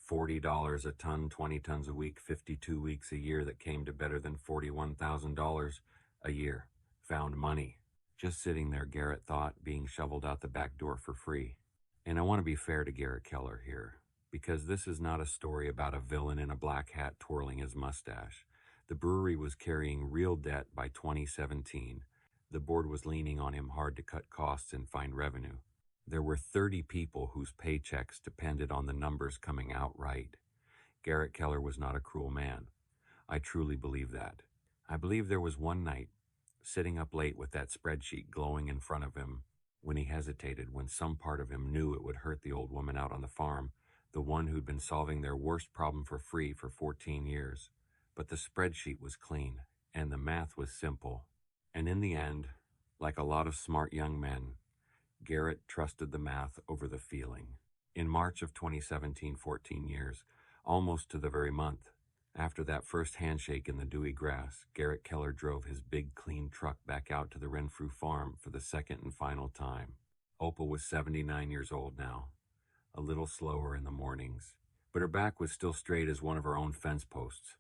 $40 a ton, 20 tons a week, 52 weeks a year, that came to better than $41,000 a year. Found money. Just sitting there, Garrett thought, being shoveled out the back door for free. And I want to be fair to Garrett Keller here, because this is not a story about a villain in a black hat twirling his mustache. The brewery was carrying real debt by 2017. The board was leaning on him hard to cut costs and find revenue. There were 30 people whose paychecks depended on the numbers coming out right. Garrett Keller was not a cruel man. I truly believe that. I believe there was one night, sitting up late with that spreadsheet glowing in front of him, when he hesitated, when some part of him knew it would hurt the old woman out on the farm, the one who'd been solving their worst problem for free for 14 years. But the spreadsheet was clean, and the math was simple. And in the end, like a lot of smart young men, Garrett trusted the math over the feeling. In March of 2017, 14 years, almost to the very month, after that first handshake in the dewy grass, Garrett Keller drove his big, clean truck back out to the Renfrew farm for the second and final time. Opal was 79 years old now, a little slower in the mornings, but her back was still straight as one of her own fence posts.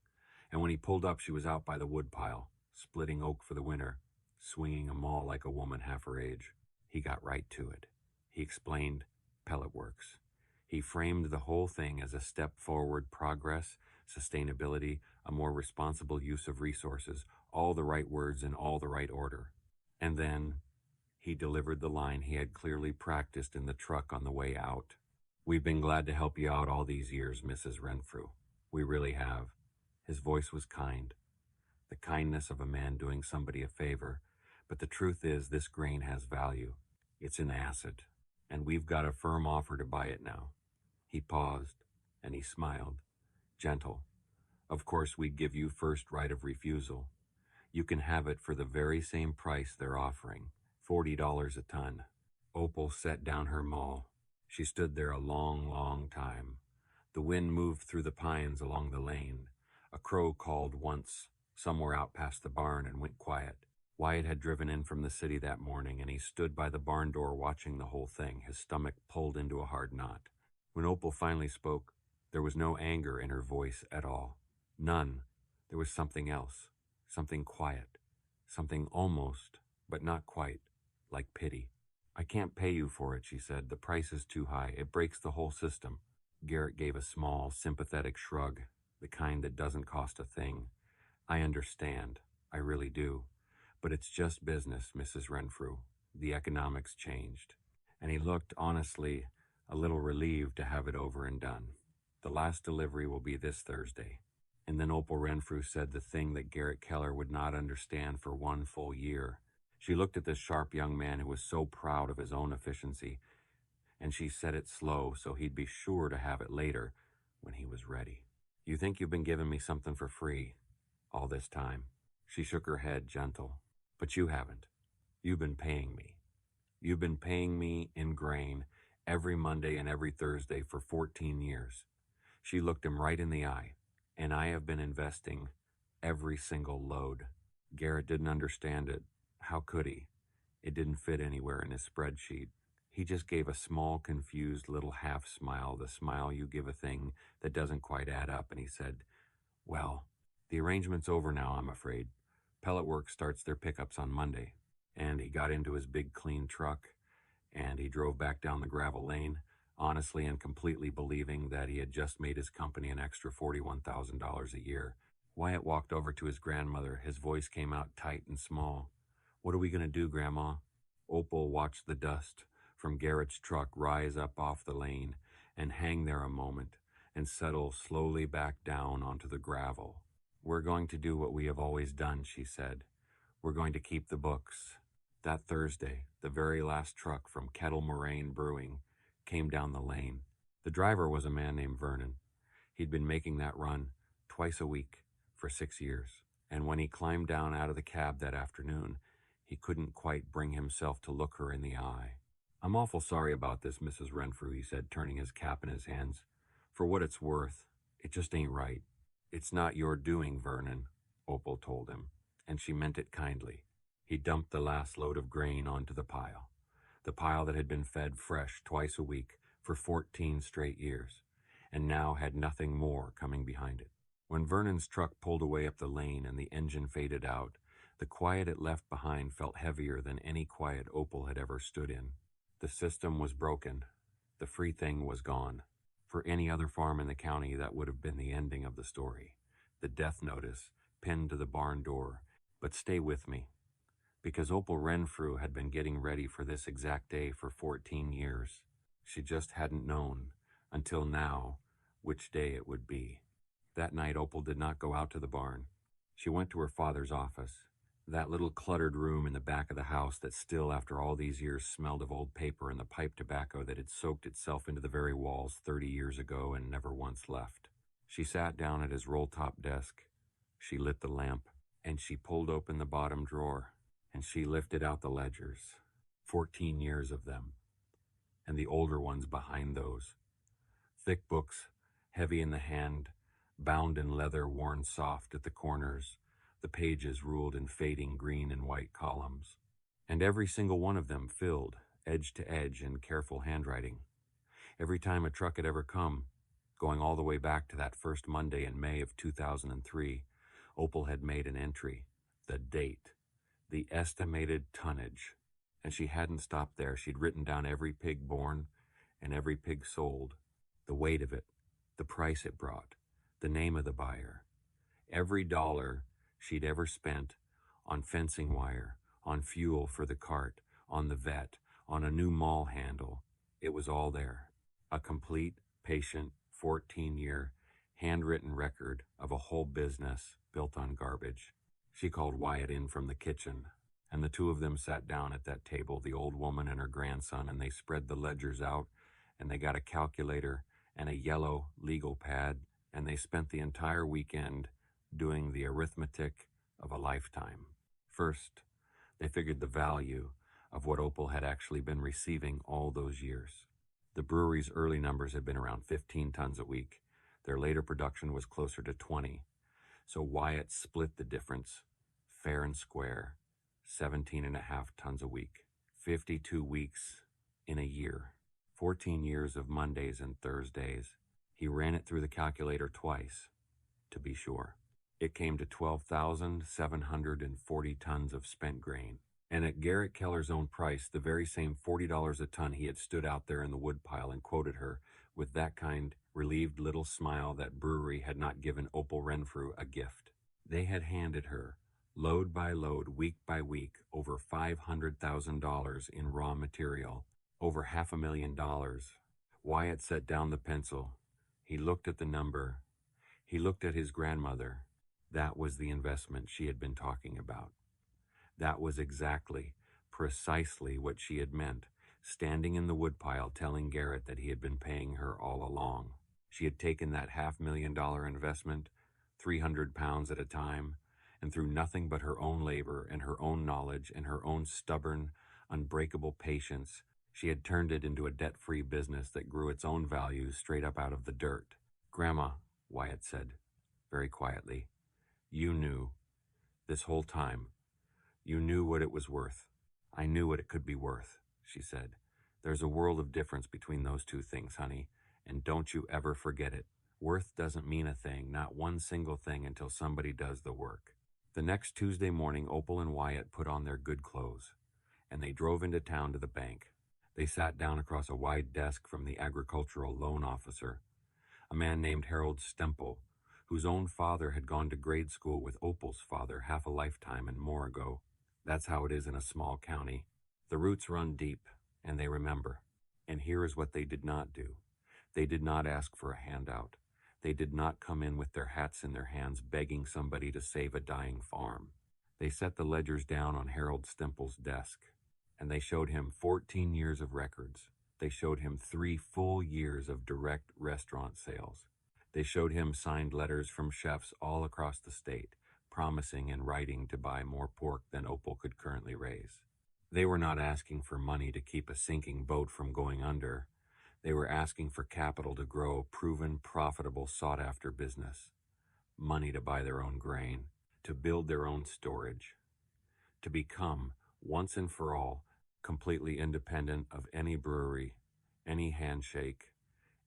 And when he pulled up, she was out by the woodpile, splitting oak for the winter. swinging a maul like a woman half her age. He got right to it. He explained Pellet Works. He framed the whole thing as a step forward: progress, sustainability, a more responsible use of resources, all the right words in all the right order. And then he delivered the line he had clearly practiced in the truck on the way out. "We've been glad to help you out all these years, Mrs. Renfrew. We really have." His voice was kind, the kindness of a man doing somebody a favor, but the truth is this grain has value. It's an asset, and we've got a firm offer to buy it now. He paused, and he smiled, gentle. "Of course, we'd give you first right of refusal. You can have it for the very same price they're offering, $40 a ton." Opal set down her maul. She stood there a long, long time. The wind moved through the pines along the lane. A crow called once, somewhere out past the barn, and went quiet. Wyatt had driven in from the city that morning, and he stood by the barn door watching the whole thing, his stomach pulled into a hard knot. When Opal finally spoke, there was no anger in her voice at all. None. There was something else, something quiet, something almost, but not quite, like pity. "I can't pay you for it," she said. "The price is too high. It breaks the whole system." Garrett gave a small, sympathetic shrug, the kind that doesn't cost a thing. "I understand. I really do. But it's just business, Mrs. Renfrew. The economics changed." And he looked, honestly, a little relieved to have it over and done. "The last delivery will be this Thursday." And then Opal Renfrew said the thing that Garrett Keller would not understand for one full year. She looked at this sharp young man who was so proud of his own efficiency, and she said it slow so he'd be sure to have it later when he was ready. "You think you've been giving me something for free all this time?" She shook her head, gentle. "But you haven't. You've been paying me. You've been paying me in grain every Monday and every Thursday for 14 years. She looked him right in the eye. "And I have been investing every single load." Garrett didn't understand it. How could he? It didn't fit anywhere in his spreadsheet. He just gave a small, confused little half smile, the smile you give a thing that doesn't quite add up, and he said, "Well, the arrangement's over now, I'm afraid. Pellet Works starts their pickups on Monday." And he got into his big, clean truck, and he drove back down the gravel lane, honestly and completely believing that he had just made his company an extra $41,000 a year. Wyatt walked over to his grandmother. His voice came out tight and small. "What are we going to do, Grandma?" Opal watched the dust from Garrett's truck rise up off the lane and hang there a moment and settle slowly back down onto the gravel. "We're going to do what we have always done," she said. "We're going to keep the books." That Thursday, the very last truck from Kettle Moraine Brewing came down the lane. The driver was a man named Vernon. He'd been making that run twice a week for 6 years, and when he climbed down out of the cab that afternoon, he couldn't quite bring himself to look her in the eye. "I'm awful sorry about this, Mrs. Renfrew," he said, turning his cap in his hands. "For what it's worth, it just ain't right." "It's not your doing, Vernon," Opal told him, and she meant it kindly. He dumped the last load of grain onto the pile that had been fed fresh twice a week for 14 straight years, and now had nothing more coming behind it. When Vernon's truck pulled away up the lane and the engine faded out, the quiet it left behind felt heavier than any quiet Opal had ever stood in. The system was broken. The free thing was gone. For any other farm in the county, that would have been the ending of the story, the death notice pinned to the barn door. But stay with me, because Opal Renfrew had been getting ready for this exact day for 14 years. She just hadn't known, until now, which day it would be. That night, Opal did not go out to the barn. She went to her father's office, that little cluttered room in the back of the house that still, after all these years, smelled of old paper and the pipe tobacco that had soaked itself into the very walls 30 years ago and never once left. She sat down at his roll-top desk. She lit the lamp, and she pulled open the bottom drawer, and she lifted out the ledgers, 14 years of them, and the older ones behind those. Thick books, heavy in the hand, bound in leather worn soft at the corners, the pages ruled in fading green and white columns, and every single one of them filled, edge to edge, in careful handwriting. Every time a truck had ever come, going all the way back to that first Monday in May of 2003, Opal had made an entry, the date, the estimated tonnage. And she hadn't stopped there. She'd written down every pig born and every pig sold, the weight of it, the price it brought, the name of the buyer, every dollar she'd ever spent on fencing wire, on fuel for the cart, on the vet, on a new maul handle. It was all there. A complete, patient, 14-year, handwritten record of a whole business built on garbage. She called Wyatt in from the kitchen, and the two of them sat down at that table, the old woman and her grandson, and they spread the ledgers out, and they got a calculator and a yellow legal pad, and they spent the entire weekend doing the arithmetic of a lifetime. First, they figured the value of what Opal had actually been receiving all those years. The brewery's early numbers had been around 15 tons a week. Their later production was closer to 20. So Wyatt split the difference, fair and square, 17.5 tons a week. 52 weeks in a year. 14 years of Mondays and Thursdays. He ran it through the calculator twice, to be sure. It came to 12,740 tons of spent grain. And at Garrett Keller's own price, the very same $40 a ton he had stood out there in the woodpile and quoted her with that kind, relieved little smile that Brewery had not given Opal Renfrew a gift. They had handed her, load by load, week by week, over $500,000 in raw material, over $500,000. Wyatt set down the pencil. He looked at the number. He looked at his grandmother. That was the investment she had been talking about. That was exactly, precisely what she had meant, standing in the woodpile telling Garrett that he had been paying her all along. She had taken that $500,000 investment, 300 pounds at a time, and through nothing but her own labor and her own knowledge and her own stubborn, unbreakable patience, she had turned it into a debt-free business that grew its own values straight up out of the dirt. "Grandma," Wyatt said, very quietly, "you knew, this whole time, you knew what it was worth." "I knew what it could be worth," she said. "There's a world of difference between those two things, honey, and don't you ever forget it. Worth doesn't mean a thing, not one single thing, until somebody does the work." The next Tuesday morning, Opal and Wyatt put on their good clothes, and they drove into town to the bank. They sat down across a wide desk from the agricultural loan officer, a man named Harold Stemple, whose own father had gone to grade school with Opal's father half a lifetime and more ago. That's how it is in a small county. The roots run deep, and they remember. And here is what they did not do. They did not ask for a handout. They did not come in with their hats in their hands begging somebody to save a dying farm. They set the ledgers down on Harold Stemple's desk, and they showed him 14 years of records. They showed him 3 full years of direct restaurant sales. They showed him signed letters from chefs all across the state, promising in writing to buy more pork than Opal could currently raise. They were not asking for money to keep a sinking boat from going under. They were asking for capital to grow a proven, profitable, sought-after business. Money to buy their own grain, to build their own storage, to become, once and for all, completely independent of any brewery, any handshake,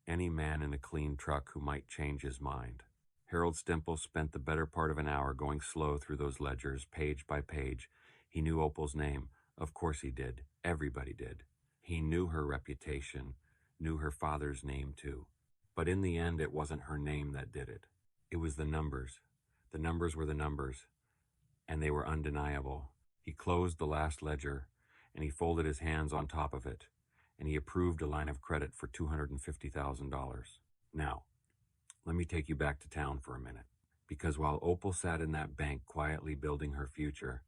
any man in a clean truck who might change his mind. Harold Stemple spent the better part of an hour going slow through those ledgers, page by page. He knew Opal's name. Of course he did. Everybody did. He knew her reputation, knew her father's name too. But in the end, it wasn't her name that did it. It was the numbers. The numbers were the numbers, and they were undeniable. He closed the last ledger, and he folded his hands on top of it, and he approved a line of credit for $250,000. Now, let me take you back to town for a minute, because while Opal sat in that bank quietly building her future,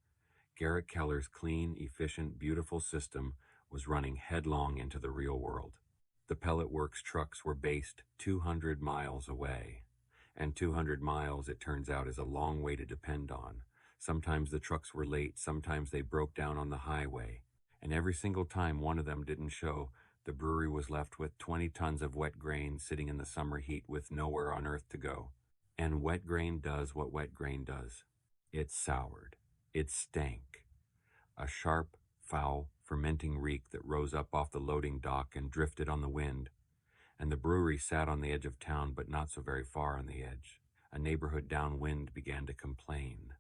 Garrett Keller's clean, efficient, beautiful system was running headlong into the real world. The pellet works trucks were based 200 miles away, and 200 miles, it turns out, is a long way to depend on. Sometimes the trucks were late, sometimes they broke down on the highway, and every single time one of them didn't show, the brewery was left with 20 tons of wet grain sitting in the summer heat with nowhere on earth to go. And wet grain does what wet grain does. It soured. It stank. A sharp, foul, fermenting reek that rose up off the loading dock and drifted on the wind. And the brewery sat on the edge of town, but not so very far on the edge. A neighborhood downwind began to complain.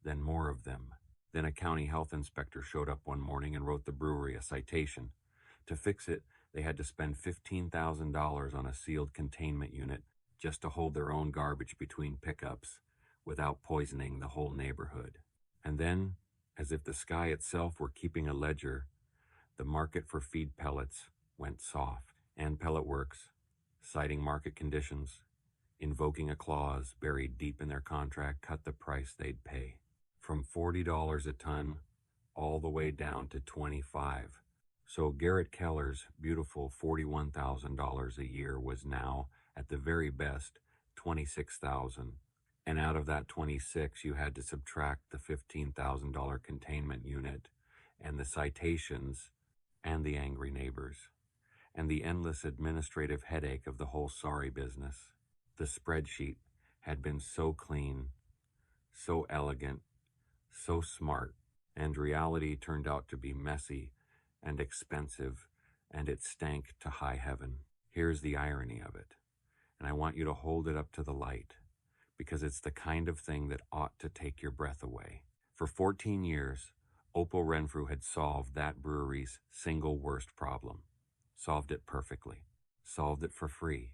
Then more of them. Then a county health inspector showed up one morning and wrote the brewery a citation. To fix it, they had to spend $15,000 on a sealed containment unit just to hold their own garbage between pickups without poisoning the whole neighborhood. And then, as if the sky itself were keeping a ledger, the market for feed pellets went soft, and Pellet Works, citing market conditions, invoking a clause buried deep in their contract, cut the price they'd pay from $40 a ton all the way down to $25. So Garrett Keller's beautiful $41,000 a year was now, at the very best, $26,000. And out of that 26, you had to subtract the $15,000 containment unit and the citations and the angry neighbors and the endless administrative headache of the whole sorry business. The spreadsheet had been so clean, so elegant, so smart, and reality turned out to be messy and expensive, and it stank to high heaven. Here's the irony of it, and I want you to hold it up to the light, because it's the kind of thing that ought to take your breath away. For 14 years, Opal Renfrew had solved that brewery's single worst problem. Solved it perfectly. Solved it for free.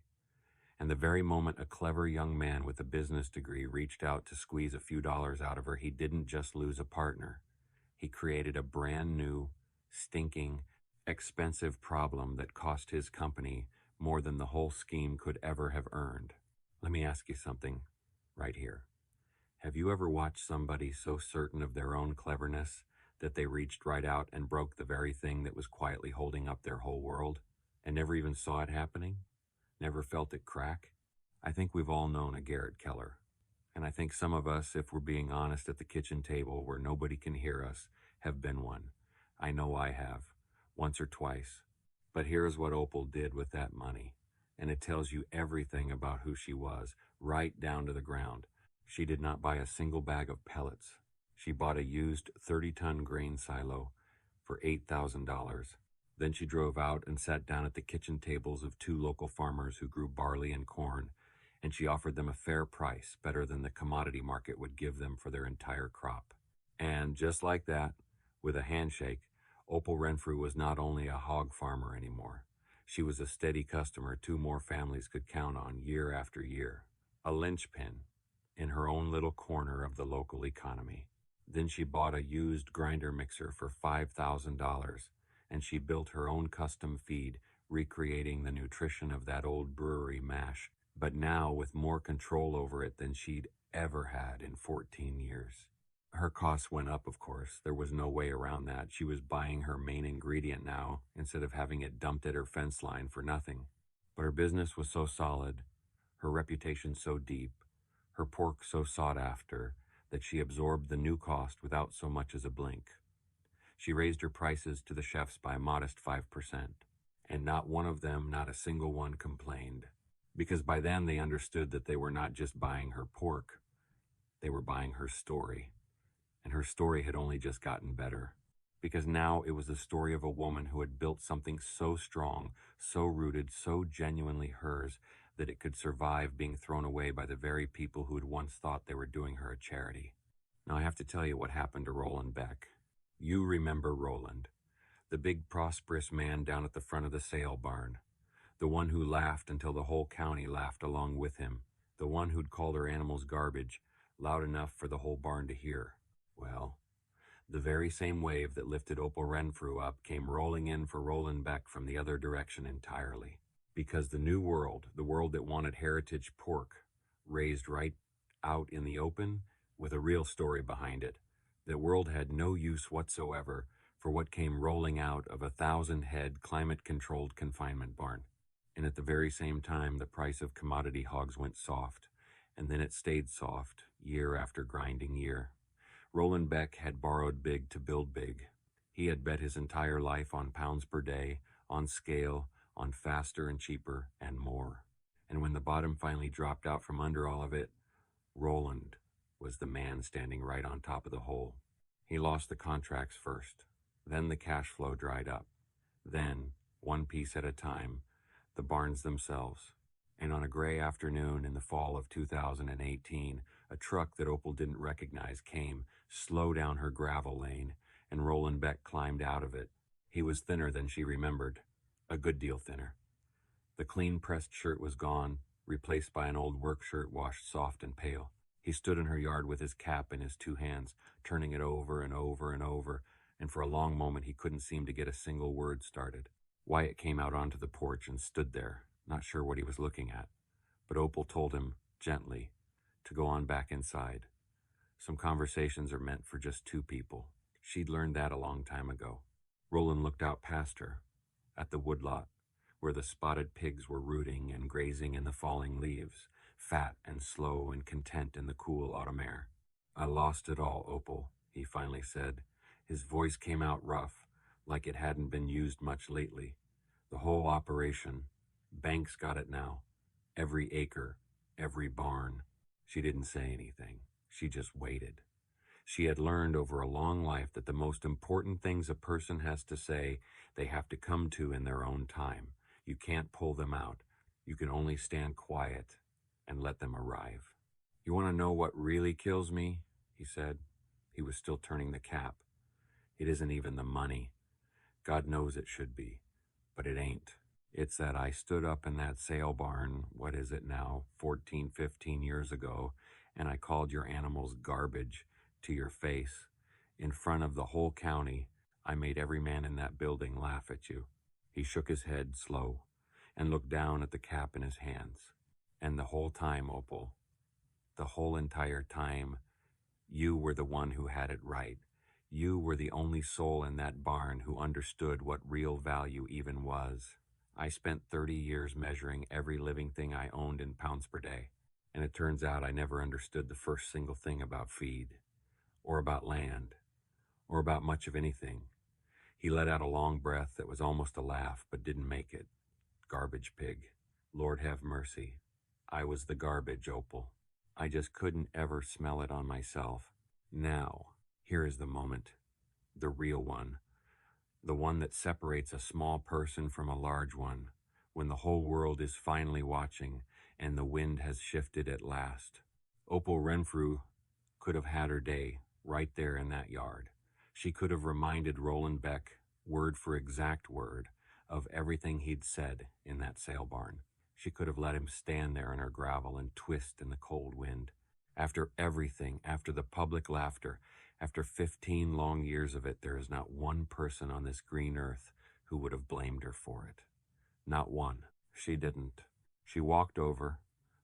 And the very moment a clever young man with a business degree reached out to squeeze a few dollars out of her, he didn't just lose a partner. He created a brand new, stinking, expensive problem that cost his company more than the whole scheme could ever have earned. Let me ask you something right here. Have you ever watched somebody so certain of their own cleverness that they reached right out and broke the very thing that was quietly holding up their whole world and never even saw it happening? Never felt it crack? I think we've all known a Garrett Keller. And I think some of us, if we're being honest at the kitchen table where nobody can hear us, have been one. I know I have, once or twice. But here's what Opal did with that money. And it tells you everything about who she was, right down to the ground. She did not buy a single bag of pellets. She bought a used 30-ton grain silo for $8,000. Then she drove out and sat down at the kitchen tables of two local farmers who grew barley and corn, and she offered them a fair price, better than the commodity market would give them for their entire crop. And just like that, with a handshake, Opal Renfrew was not only a hog farmer anymore. She was a steady customer two more families could count on year after year. A linchpin in her own little corner of the local economy. Then she bought a used grinder mixer for $5,000, and she built her own custom feed, recreating the nutrition of that old brewery mash, but now with more control over it than she'd ever had in 14 years. Her costs went up, of course. There was no way around that. She was buying her main ingredient now, instead of having it dumped at her fence line for nothing. But her business was so solid, her reputation so deep, her pork so sought after, that she absorbed the new cost without so much as a blink. She raised her prices to the chefs by a modest 5%, and not one of them, not a single one, complained, because by then they understood that they were not just buying her pork, they were buying her story. And her story had only just gotten better, because now it was the story of a woman who had built something so strong, so rooted, so genuinely hers, that it could survive being thrown away by the very people who had once thought they were doing her a charity. Now I have to tell you what happened to Roland Beck. You remember Roland, the big prosperous man down at the front of the sale barn, the one who laughed until the whole county laughed along with him, the one who'd call their animals garbage, loud enough for the whole barn to hear. Well, the very same wave that lifted Opal Renfrew up came rolling in for Roland Beck from the other direction entirely. Because the new world, the world that wanted heritage pork, raised right out in the open with a real story behind it, that world had no use whatsoever for what came rolling out of 1,000-head climate-controlled confinement barn. And at the very same time, the price of commodity hogs went soft, and then it stayed soft, year after grinding year. Roland Beck had borrowed big to build big. He had bet his entire life on pounds per day, on scale, on faster and cheaper, and more. And when the bottom finally dropped out from under all of it, Roland was the man standing right on top of the hole. He lost the contracts first. Then the cash flow dried up. Then, one piece at a time, the barns themselves. And on a gray afternoon in the fall of 2018, a truck that Opal didn't recognize came, slow down her gravel lane, and Roland Beck climbed out of it. He was thinner than she remembered, a good deal thinner. The clean pressed shirt was gone, replaced by an old work shirt washed soft and pale. He stood in her yard with his cap in his two hands, turning it over and over and over, and for a long moment he couldn't seem to get a single word started. Wyatt came out onto the porch and stood there, not sure what he was looking at, but Opal told him, gently, to go on back inside. Some conversations are meant for just two people. She'd learned that a long time ago. Roland looked out past her, at the woodlot, where the spotted pigs were rooting and grazing in the falling leaves, fat and slow and content in the cool autumn air. "I lost it all, Opal," he finally said. His voice came out rough, like it hadn't been used much lately. "The whole operation. Bank's got it now. Every acre, every barn." She didn't say anything. She just waited. She had learned over a long life that the most important things a person has to say, they have to come to in their own time. You can't pull them out. You can only stand quiet and let them arrive. "You want to know what really kills me?" he said. He was still turning the cap. "It isn't even the money. God knows it should be, but it ain't. It's that I stood up in that sale barn, what is it now, 14, 15 years ago, and I called your animals garbage to your face. In front of the whole county, I made every man in that building laugh at you." He shook his head slow and looked down at the cap in his hands. "And the whole time, Opal, the whole entire time, you were the one who had it right. You were the only soul in that barn who understood what real value even was. I spent 30 years measuring every living thing I owned in pounds per day, and it turns out I never understood the first single thing about feed, or about land, or about much of anything." He let out a long breath that was almost a laugh, but didn't make it. "Garbage pig. Lord have mercy. I was the garbage, Opal. I just couldn't ever smell it on myself. Now, here is the moment. The real one. The one that separates a small person from a large one, when the whole world is finally watching and the wind has shifted at last." Opal Renfrew could have had her day right there in that yard. She could have reminded Roland Beck, word for exact word, of everything he'd said in that sale barn. She could have let him stand there in her gravel and twist in the cold wind. After everything, after the public laughter, after 15 long years of it, there is not one person on this green earth who would have blamed her for it. Not one. She didn't. She walked over,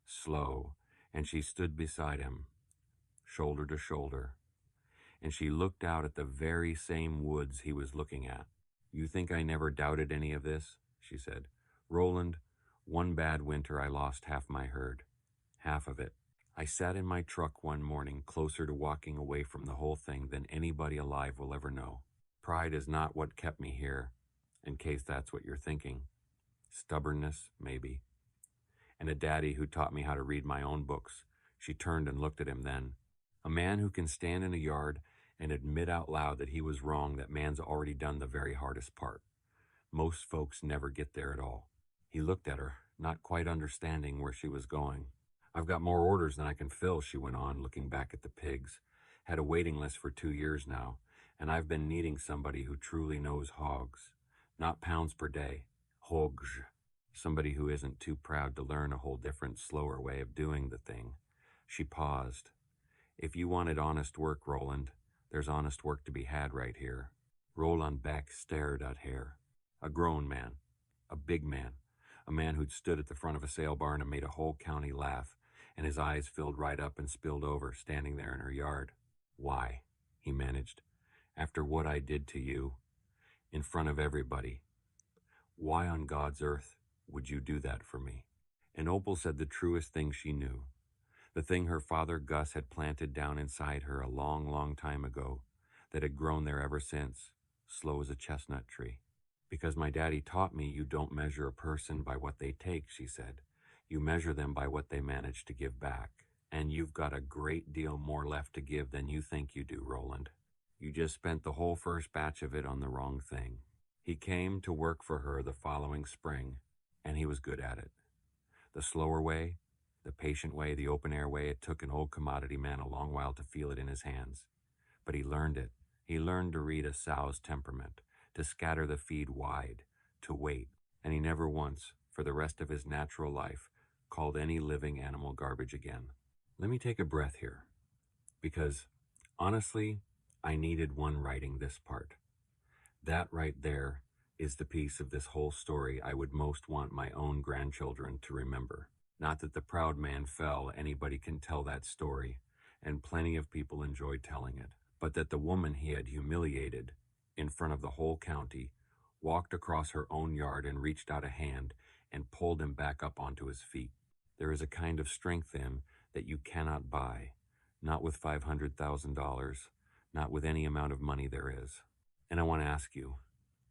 slow, and she stood beside him, shoulder to shoulder, and she looked out at the very same woods he was looking at. "You think I never doubted any of this?" she said. "Roland, one bad winter I lost half my herd. Half of it. I sat in my truck one morning closer to walking away from the whole thing than anybody alive will ever know. Pride is not what kept me here, in case that's what you're thinking. Stubbornness, maybe. And a daddy who taught me how to read my own books." She turned and looked at him then. "A man who can stand in a yard and admit out loud that he was wrong, that man's already done the very hardest part. Most folks never get there at all." He looked at her, not quite understanding where she was going. "I've got more orders than I can fill," she went on, looking back at the pigs. "Had a waiting list for 2 years now, and I've been needing somebody who truly knows hogs. Not pounds per day. Hogs. Somebody who isn't too proud to learn a whole different, slower way of doing the thing." She paused. "If you wanted honest work, Roland, there's honest work to be had right here." Roland Beck stared at her. A grown man. A big man. A man who'd stood at the front of a sale barn and made a whole county laugh, and his eyes filled right up and spilled over, standing there in her yard. "Why?" he managed. "After what I did to you, in front of everybody, why on God's earth would you do that for me?" And Opal said the truest thing she knew. The thing her father Gus had planted down inside her a long, long time ago, that had grown there ever since, slow as a chestnut tree. "Because my daddy taught me you don't measure a person by what they take," she said. "You measure them by what they manage to give back. And you've got a great deal more left to give than you think you do, Roland. You just spent the whole first batch of it on the wrong thing." He came to work for her the following spring, and he was good at it. The slower way, the patient way, the open-air way, it took an old commodity man a long while to feel it in his hands. But he learned it. He learned to read a sow's temperament, to scatter the feed wide, to wait, and he never once, for the rest of his natural life, called any living animal garbage again. Let me take a breath here, because, honestly, I needed one writing this part. That right there is the piece of this whole story I would most want my own grandchildren to remember. Not that the proud man fell, anybody can tell that story, and plenty of people enjoyed telling it, but that the woman he had humiliated in front of the whole county walked across her own yard and reached out a hand and pulled him back up onto his feet. There is a kind of strength in that you cannot buy, not with $500,000, not with any amount of money there is. And I want to ask you,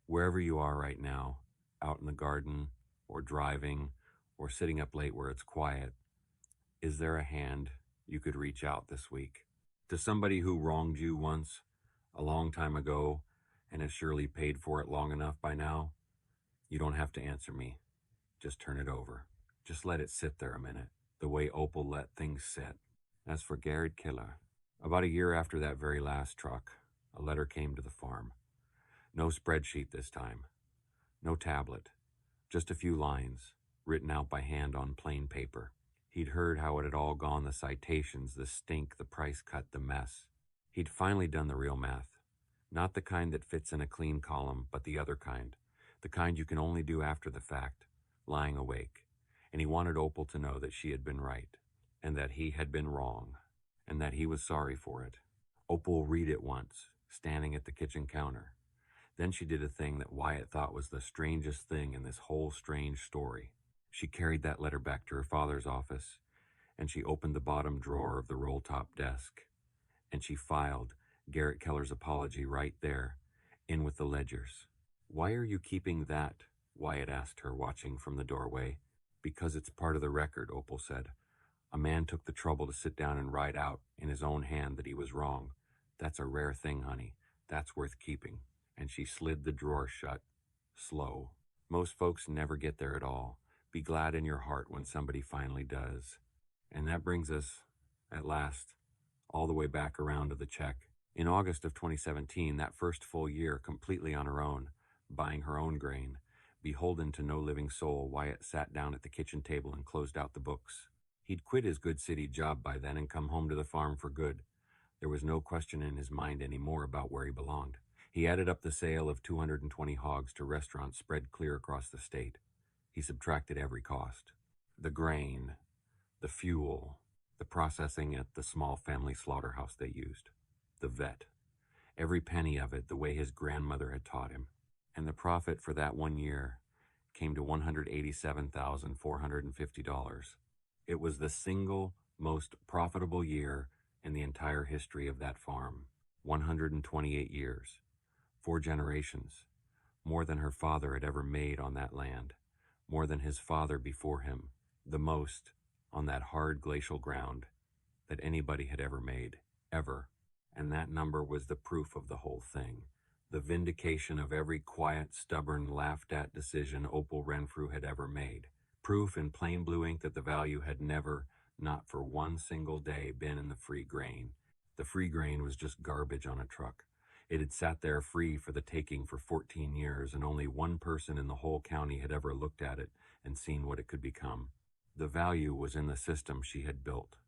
wherever you are right now, out in the garden, or driving, or sitting up late where it's quiet, is there a hand you could reach out this week? To somebody who wronged you once, a long time ago, and has surely paid for it long enough by now? You don't have to answer me. Just turn it over. Just let it sit there a minute, the way Opal let things sit. As for Garrett Keller, about a year after that very last truck, a letter came to the farm. No spreadsheet this time. No tablet. Just a few lines, written out by hand on plain paper. He'd heard how it had all gone, the citations, the stink, the price cut, the mess. He'd finally done the real math. Not the kind that fits in a clean column, but the other kind. The kind you can only do after the fact, lying awake. And he wanted Opal to know that she had been right, and that he had been wrong, and that he was sorry for it. Opal read it once, standing at the kitchen counter. Then she did a thing that Wyatt thought was the strangest thing in this whole strange story. She carried that letter back to her father's office, and she opened the bottom drawer of the roll-top desk, and she filed Garrett Keller's apology right there, in with the ledgers. "Why are you keeping that?" Wyatt asked her, watching from the doorway. "Because it's part of the record," Opal said. "A man took the trouble to sit down and write out in his own hand that he was wrong. That's a rare thing, honey. That's worth keeping." And she slid the drawer shut, slow. Most folks never get there at all. Be glad in your heart when somebody finally does. And that brings us, at last, all the way back around to the check. In August of 2017, that first full year completely on her own, buying her own grain, beholden to no living soul, Wyatt sat down at the kitchen table and closed out the books. He'd quit his good city job by then and come home to the farm for good. There was no question in his mind anymore about where he belonged. He added up the sale of 220 hogs to restaurants spread clear across the state. He subtracted every cost. The grain, the fuel, the processing at the small family slaughterhouse they used, the vet, every penny of it the way his grandmother had taught him. And the profit for that 1 year came to $187,450. It was the single most profitable year in the entire history of that farm. 128 years. 4 generations. More than her father had ever made on that land. More than his father before him. The most on that hard glacial ground that anybody had ever made. Ever. And that number was the proof of the whole thing. The vindication of every quiet, stubborn, laughed-at decision Opal Renfrew had ever made. Proof in plain blue ink that the value had never, not for one single day, been in the free grain. The free grain was just garbage on a truck. It had sat there free for the taking for 14 years, and only one person in the whole county had ever looked at it and seen what it could become. The value was in the system she had built.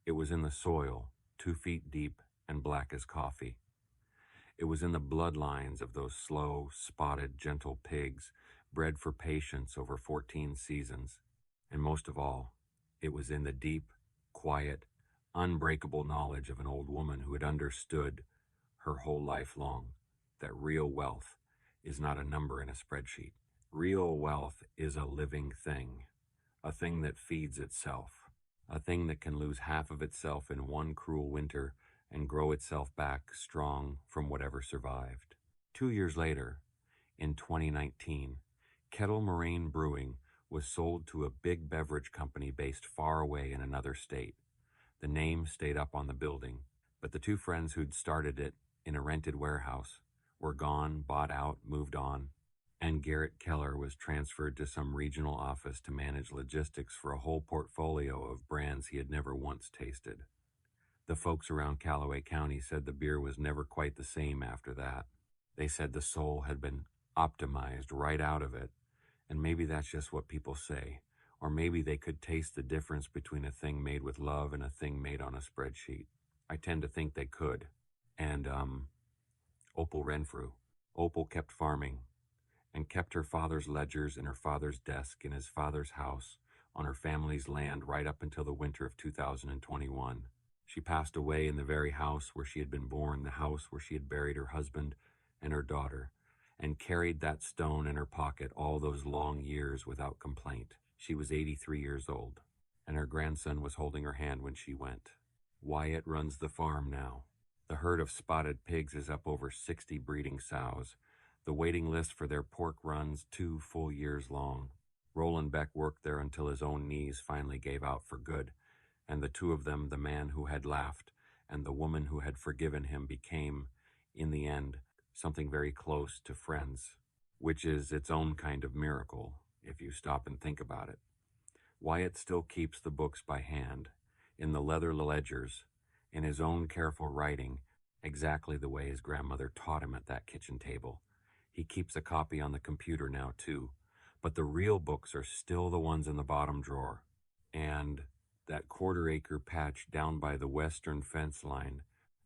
It was in the soil, 2 feet deep and black as coffee. It was in the bloodlines of those slow, spotted, gentle pigs, bred for patience over 14 seasons. And most of all, it was in the deep, quiet, unbreakable knowledge of an old woman who had understood her whole life long that real wealth is not a number in a spreadsheet. Real wealth is a living thing, a thing that feeds itself, a thing that can lose half of itself in one cruel winter and grow itself back strong from whatever survived. 2 years later, in 2019, Kettle Moraine Brewing was sold to a big beverage company based far away in another state. The name stayed up on the building, but the 2 friends who'd started it in a rented warehouse were gone, bought out, moved on. and Garrett Keller was transferred to some regional office to manage logistics for a whole portfolio of brands he had never once tasted. The folks around Calloway County said the beer was never quite the same after that. They said the soul had been optimized right out of it, and maybe that's just what people say, or maybe they could taste the difference between a thing made with love and a thing made on a spreadsheet. I tend to think they could. And, Opal Renfrew. Opal kept farming, and kept her father's ledgers in her father's desk in his father's house on her family's land right up until the winter of 2021. She passed away in the very house where she had been born, the house where she had buried her husband and her daughter, and carried that stone in her pocket all those long years without complaint. She was 83 years old, and her grandson was holding her hand when she went. Wyatt runs the farm now. The herd of spotted pigs is up over 60 breeding sows. The waiting list for their pork runs 2 full years long. Roland Beck worked there until his own knees finally gave out for good, and the two of them, the man who had laughed and the woman who had forgiven him, became, in the end, something very close to friends, which is its own kind of miracle, if you stop and think about it. Wyatt still keeps the books by hand, in the leather ledgers, in his own careful writing, exactly the way his grandmother taught him at that kitchen table. He keeps a copy on the computer now, too, but the real books are still the ones in the bottom drawer. And that quarter-acre patch down by the western fence line,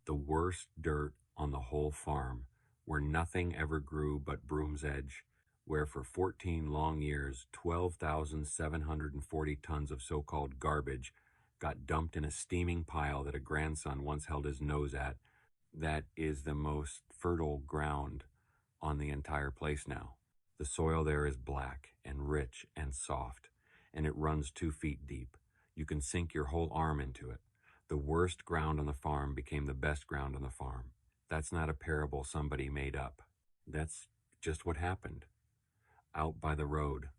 the worst dirt on the whole farm, where nothing ever grew but Broom's Edge, where for 14 long years 12,740 tons of so-called garbage got dumped in a steaming pile that a grandson once held his nose at, that is the most fertile ground on the entire place now. The soil there is black and rich and soft, and it runs 2 feet deep. You can sink your whole arm into it. The worst ground on the farm became the best ground on the farm. That's not a parable somebody made up. That's just what happened. Out by the road,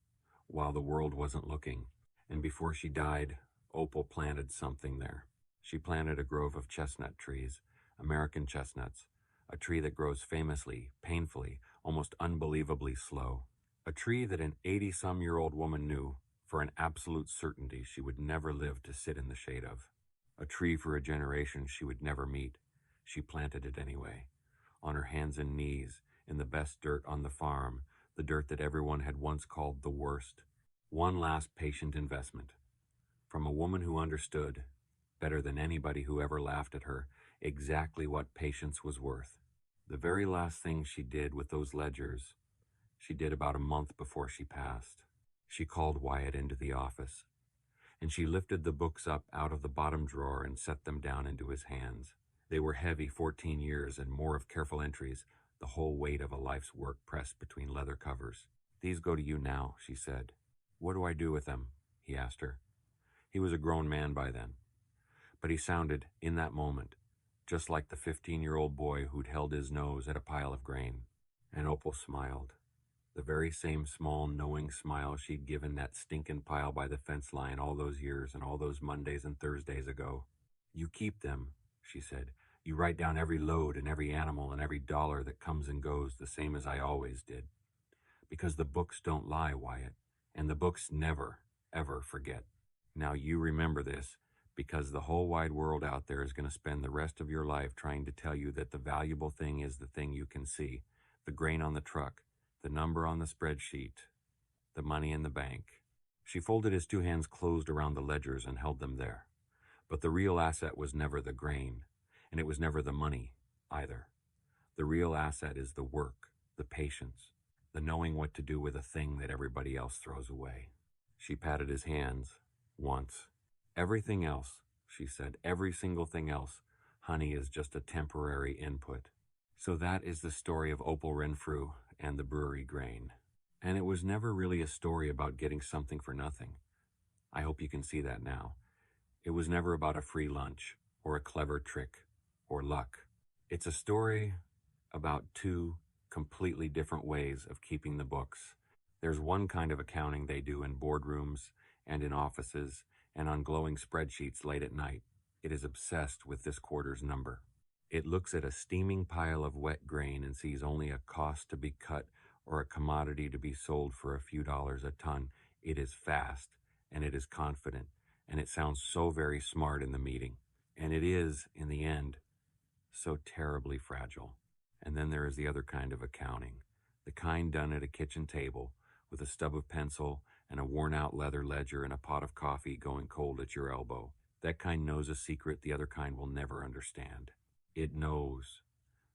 while the world wasn't looking. And before she died, Opal planted something there. She planted a grove of chestnut trees, American chestnuts, a tree that grows famously, painfully, almost unbelievably slow. A tree that an 80-some-year-old woman knew, for an absolute certainty, she would never live to sit in the shade of. A tree for a generation she would never meet. She planted it anyway, on her hands and knees, in the best dirt on the farm, the dirt that everyone had once called the worst. One last patient investment. From a woman who understood, better than anybody who ever laughed at her, exactly what patience was worth. The very last thing she did with those ledgers, she did about a month before she passed. She called Wyatt into the office, and she lifted the books up out of the bottom drawer and set them down into his hands. They were heavy 14 years and more of careful entries, the whole weight of a life's work pressed between leather covers. "These go to you now," she said. "What do I do with them?" he asked her. He was a grown man by then, but he sounded, in that moment, just like the 15-year-old boy who'd held his nose at a pile of grain. And Opal smiled, the very same small, knowing smile she'd given that stinkin' pile by the fence line all those years and all those Mondays and Thursdays ago. "You keep them," she said. "You write down every load and every animal and every dollar that comes and goes, the same as I always did. Because the books don't lie, Wyatt, and the books never, ever forget. Now you remember this, because the whole wide world out there is going to spend the rest of your life trying to tell you that the valuable thing is the thing you can see, the grain on the truck, the number on the spreadsheet, the money in the bank." She folded his 2 hands closed around the ledgers and held them there. But the real asset was never the grain, and it was never the money, either. The real asset is the work, the patience, the knowing what to do with a thing that everybody else throws away. She patted his hands, once. "Everything else," she said, "every single thing else, honey, is just a temporary input." So that is the story of Opal Renfrew and the brewery grain. And it was never really a story about getting something for nothing. I hope you can see that now. It was never about a free lunch, or a clever trick, or luck. It's a story about 2 completely different ways of keeping the books. There's one kind of accounting they do in boardrooms and in offices and on glowing spreadsheets late at night. It is obsessed with this quarter's number. It looks at a steaming pile of wet grain and sees only a cost to be cut or a commodity to be sold for a few dollars a ton. It is fast, and it is confident, and it sounds so very smart in the meeting. And it is, in the end, so terribly fragile. And then there is the other kind of accounting, the kind done at a kitchen table with a stub of pencil and a worn-out leather ledger and a pot of coffee going cold at your elbow. That kind knows a secret the other kind will never understand. It knows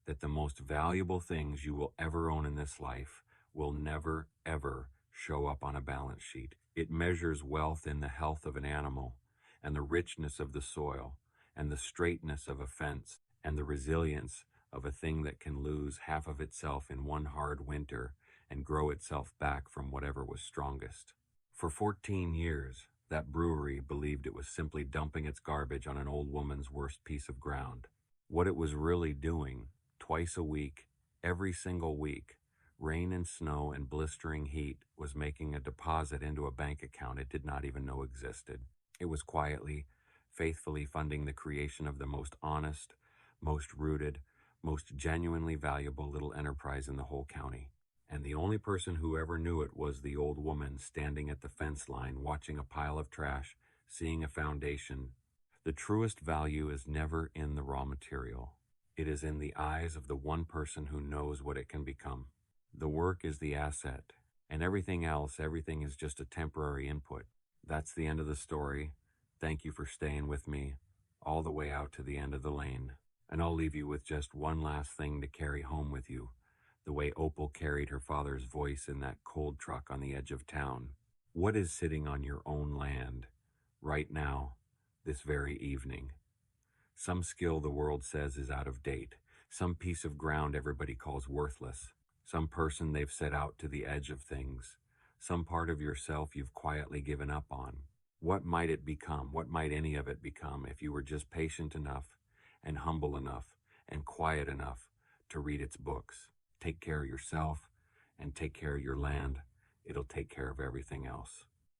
that the most valuable things you will ever own in this life will never, ever show up on a balance sheet. It measures wealth in the health of an animal, and the richness of the soil, and the straightness of a fence, and the resilience of a thing that can lose half of itself in one hard winter and grow itself back from whatever was strongest. For 14 years, that brewery believed it was simply dumping its garbage on an old woman's worst piece of ground. What it was really doing, twice a week, every single week, rain and snow and blistering heat, was making a deposit into a bank account it did not even know existed. It was quietly, faithfully funding the creation of the most honest, most rooted, most genuinely valuable little enterprise in the whole county. And the only person who ever knew it was the old woman standing at the fence line, watching a pile of trash, seeing a foundation. The truest value is never in the raw material. It is in the eyes of the one person who knows what it can become. The work is the asset, and everything else, everything is just a temporary input. That's the end of the story. Thank you for staying with me all the way out to the end of the lane. And I'll leave you with just one last thing to carry home with you, the way Opal carried her father's voice in that cold truck on the edge of town. What is sitting on your own land right now, this very evening? Some skill the world says is out of date, some piece of ground everybody calls worthless, some person they've set out to the edge of things, some part of yourself you've quietly given up on. What might it become? What might any of it become if you were just patient enough and humble enough and quiet enough to read its books? Take care of yourself and take care of your land. It'll take care of everything else.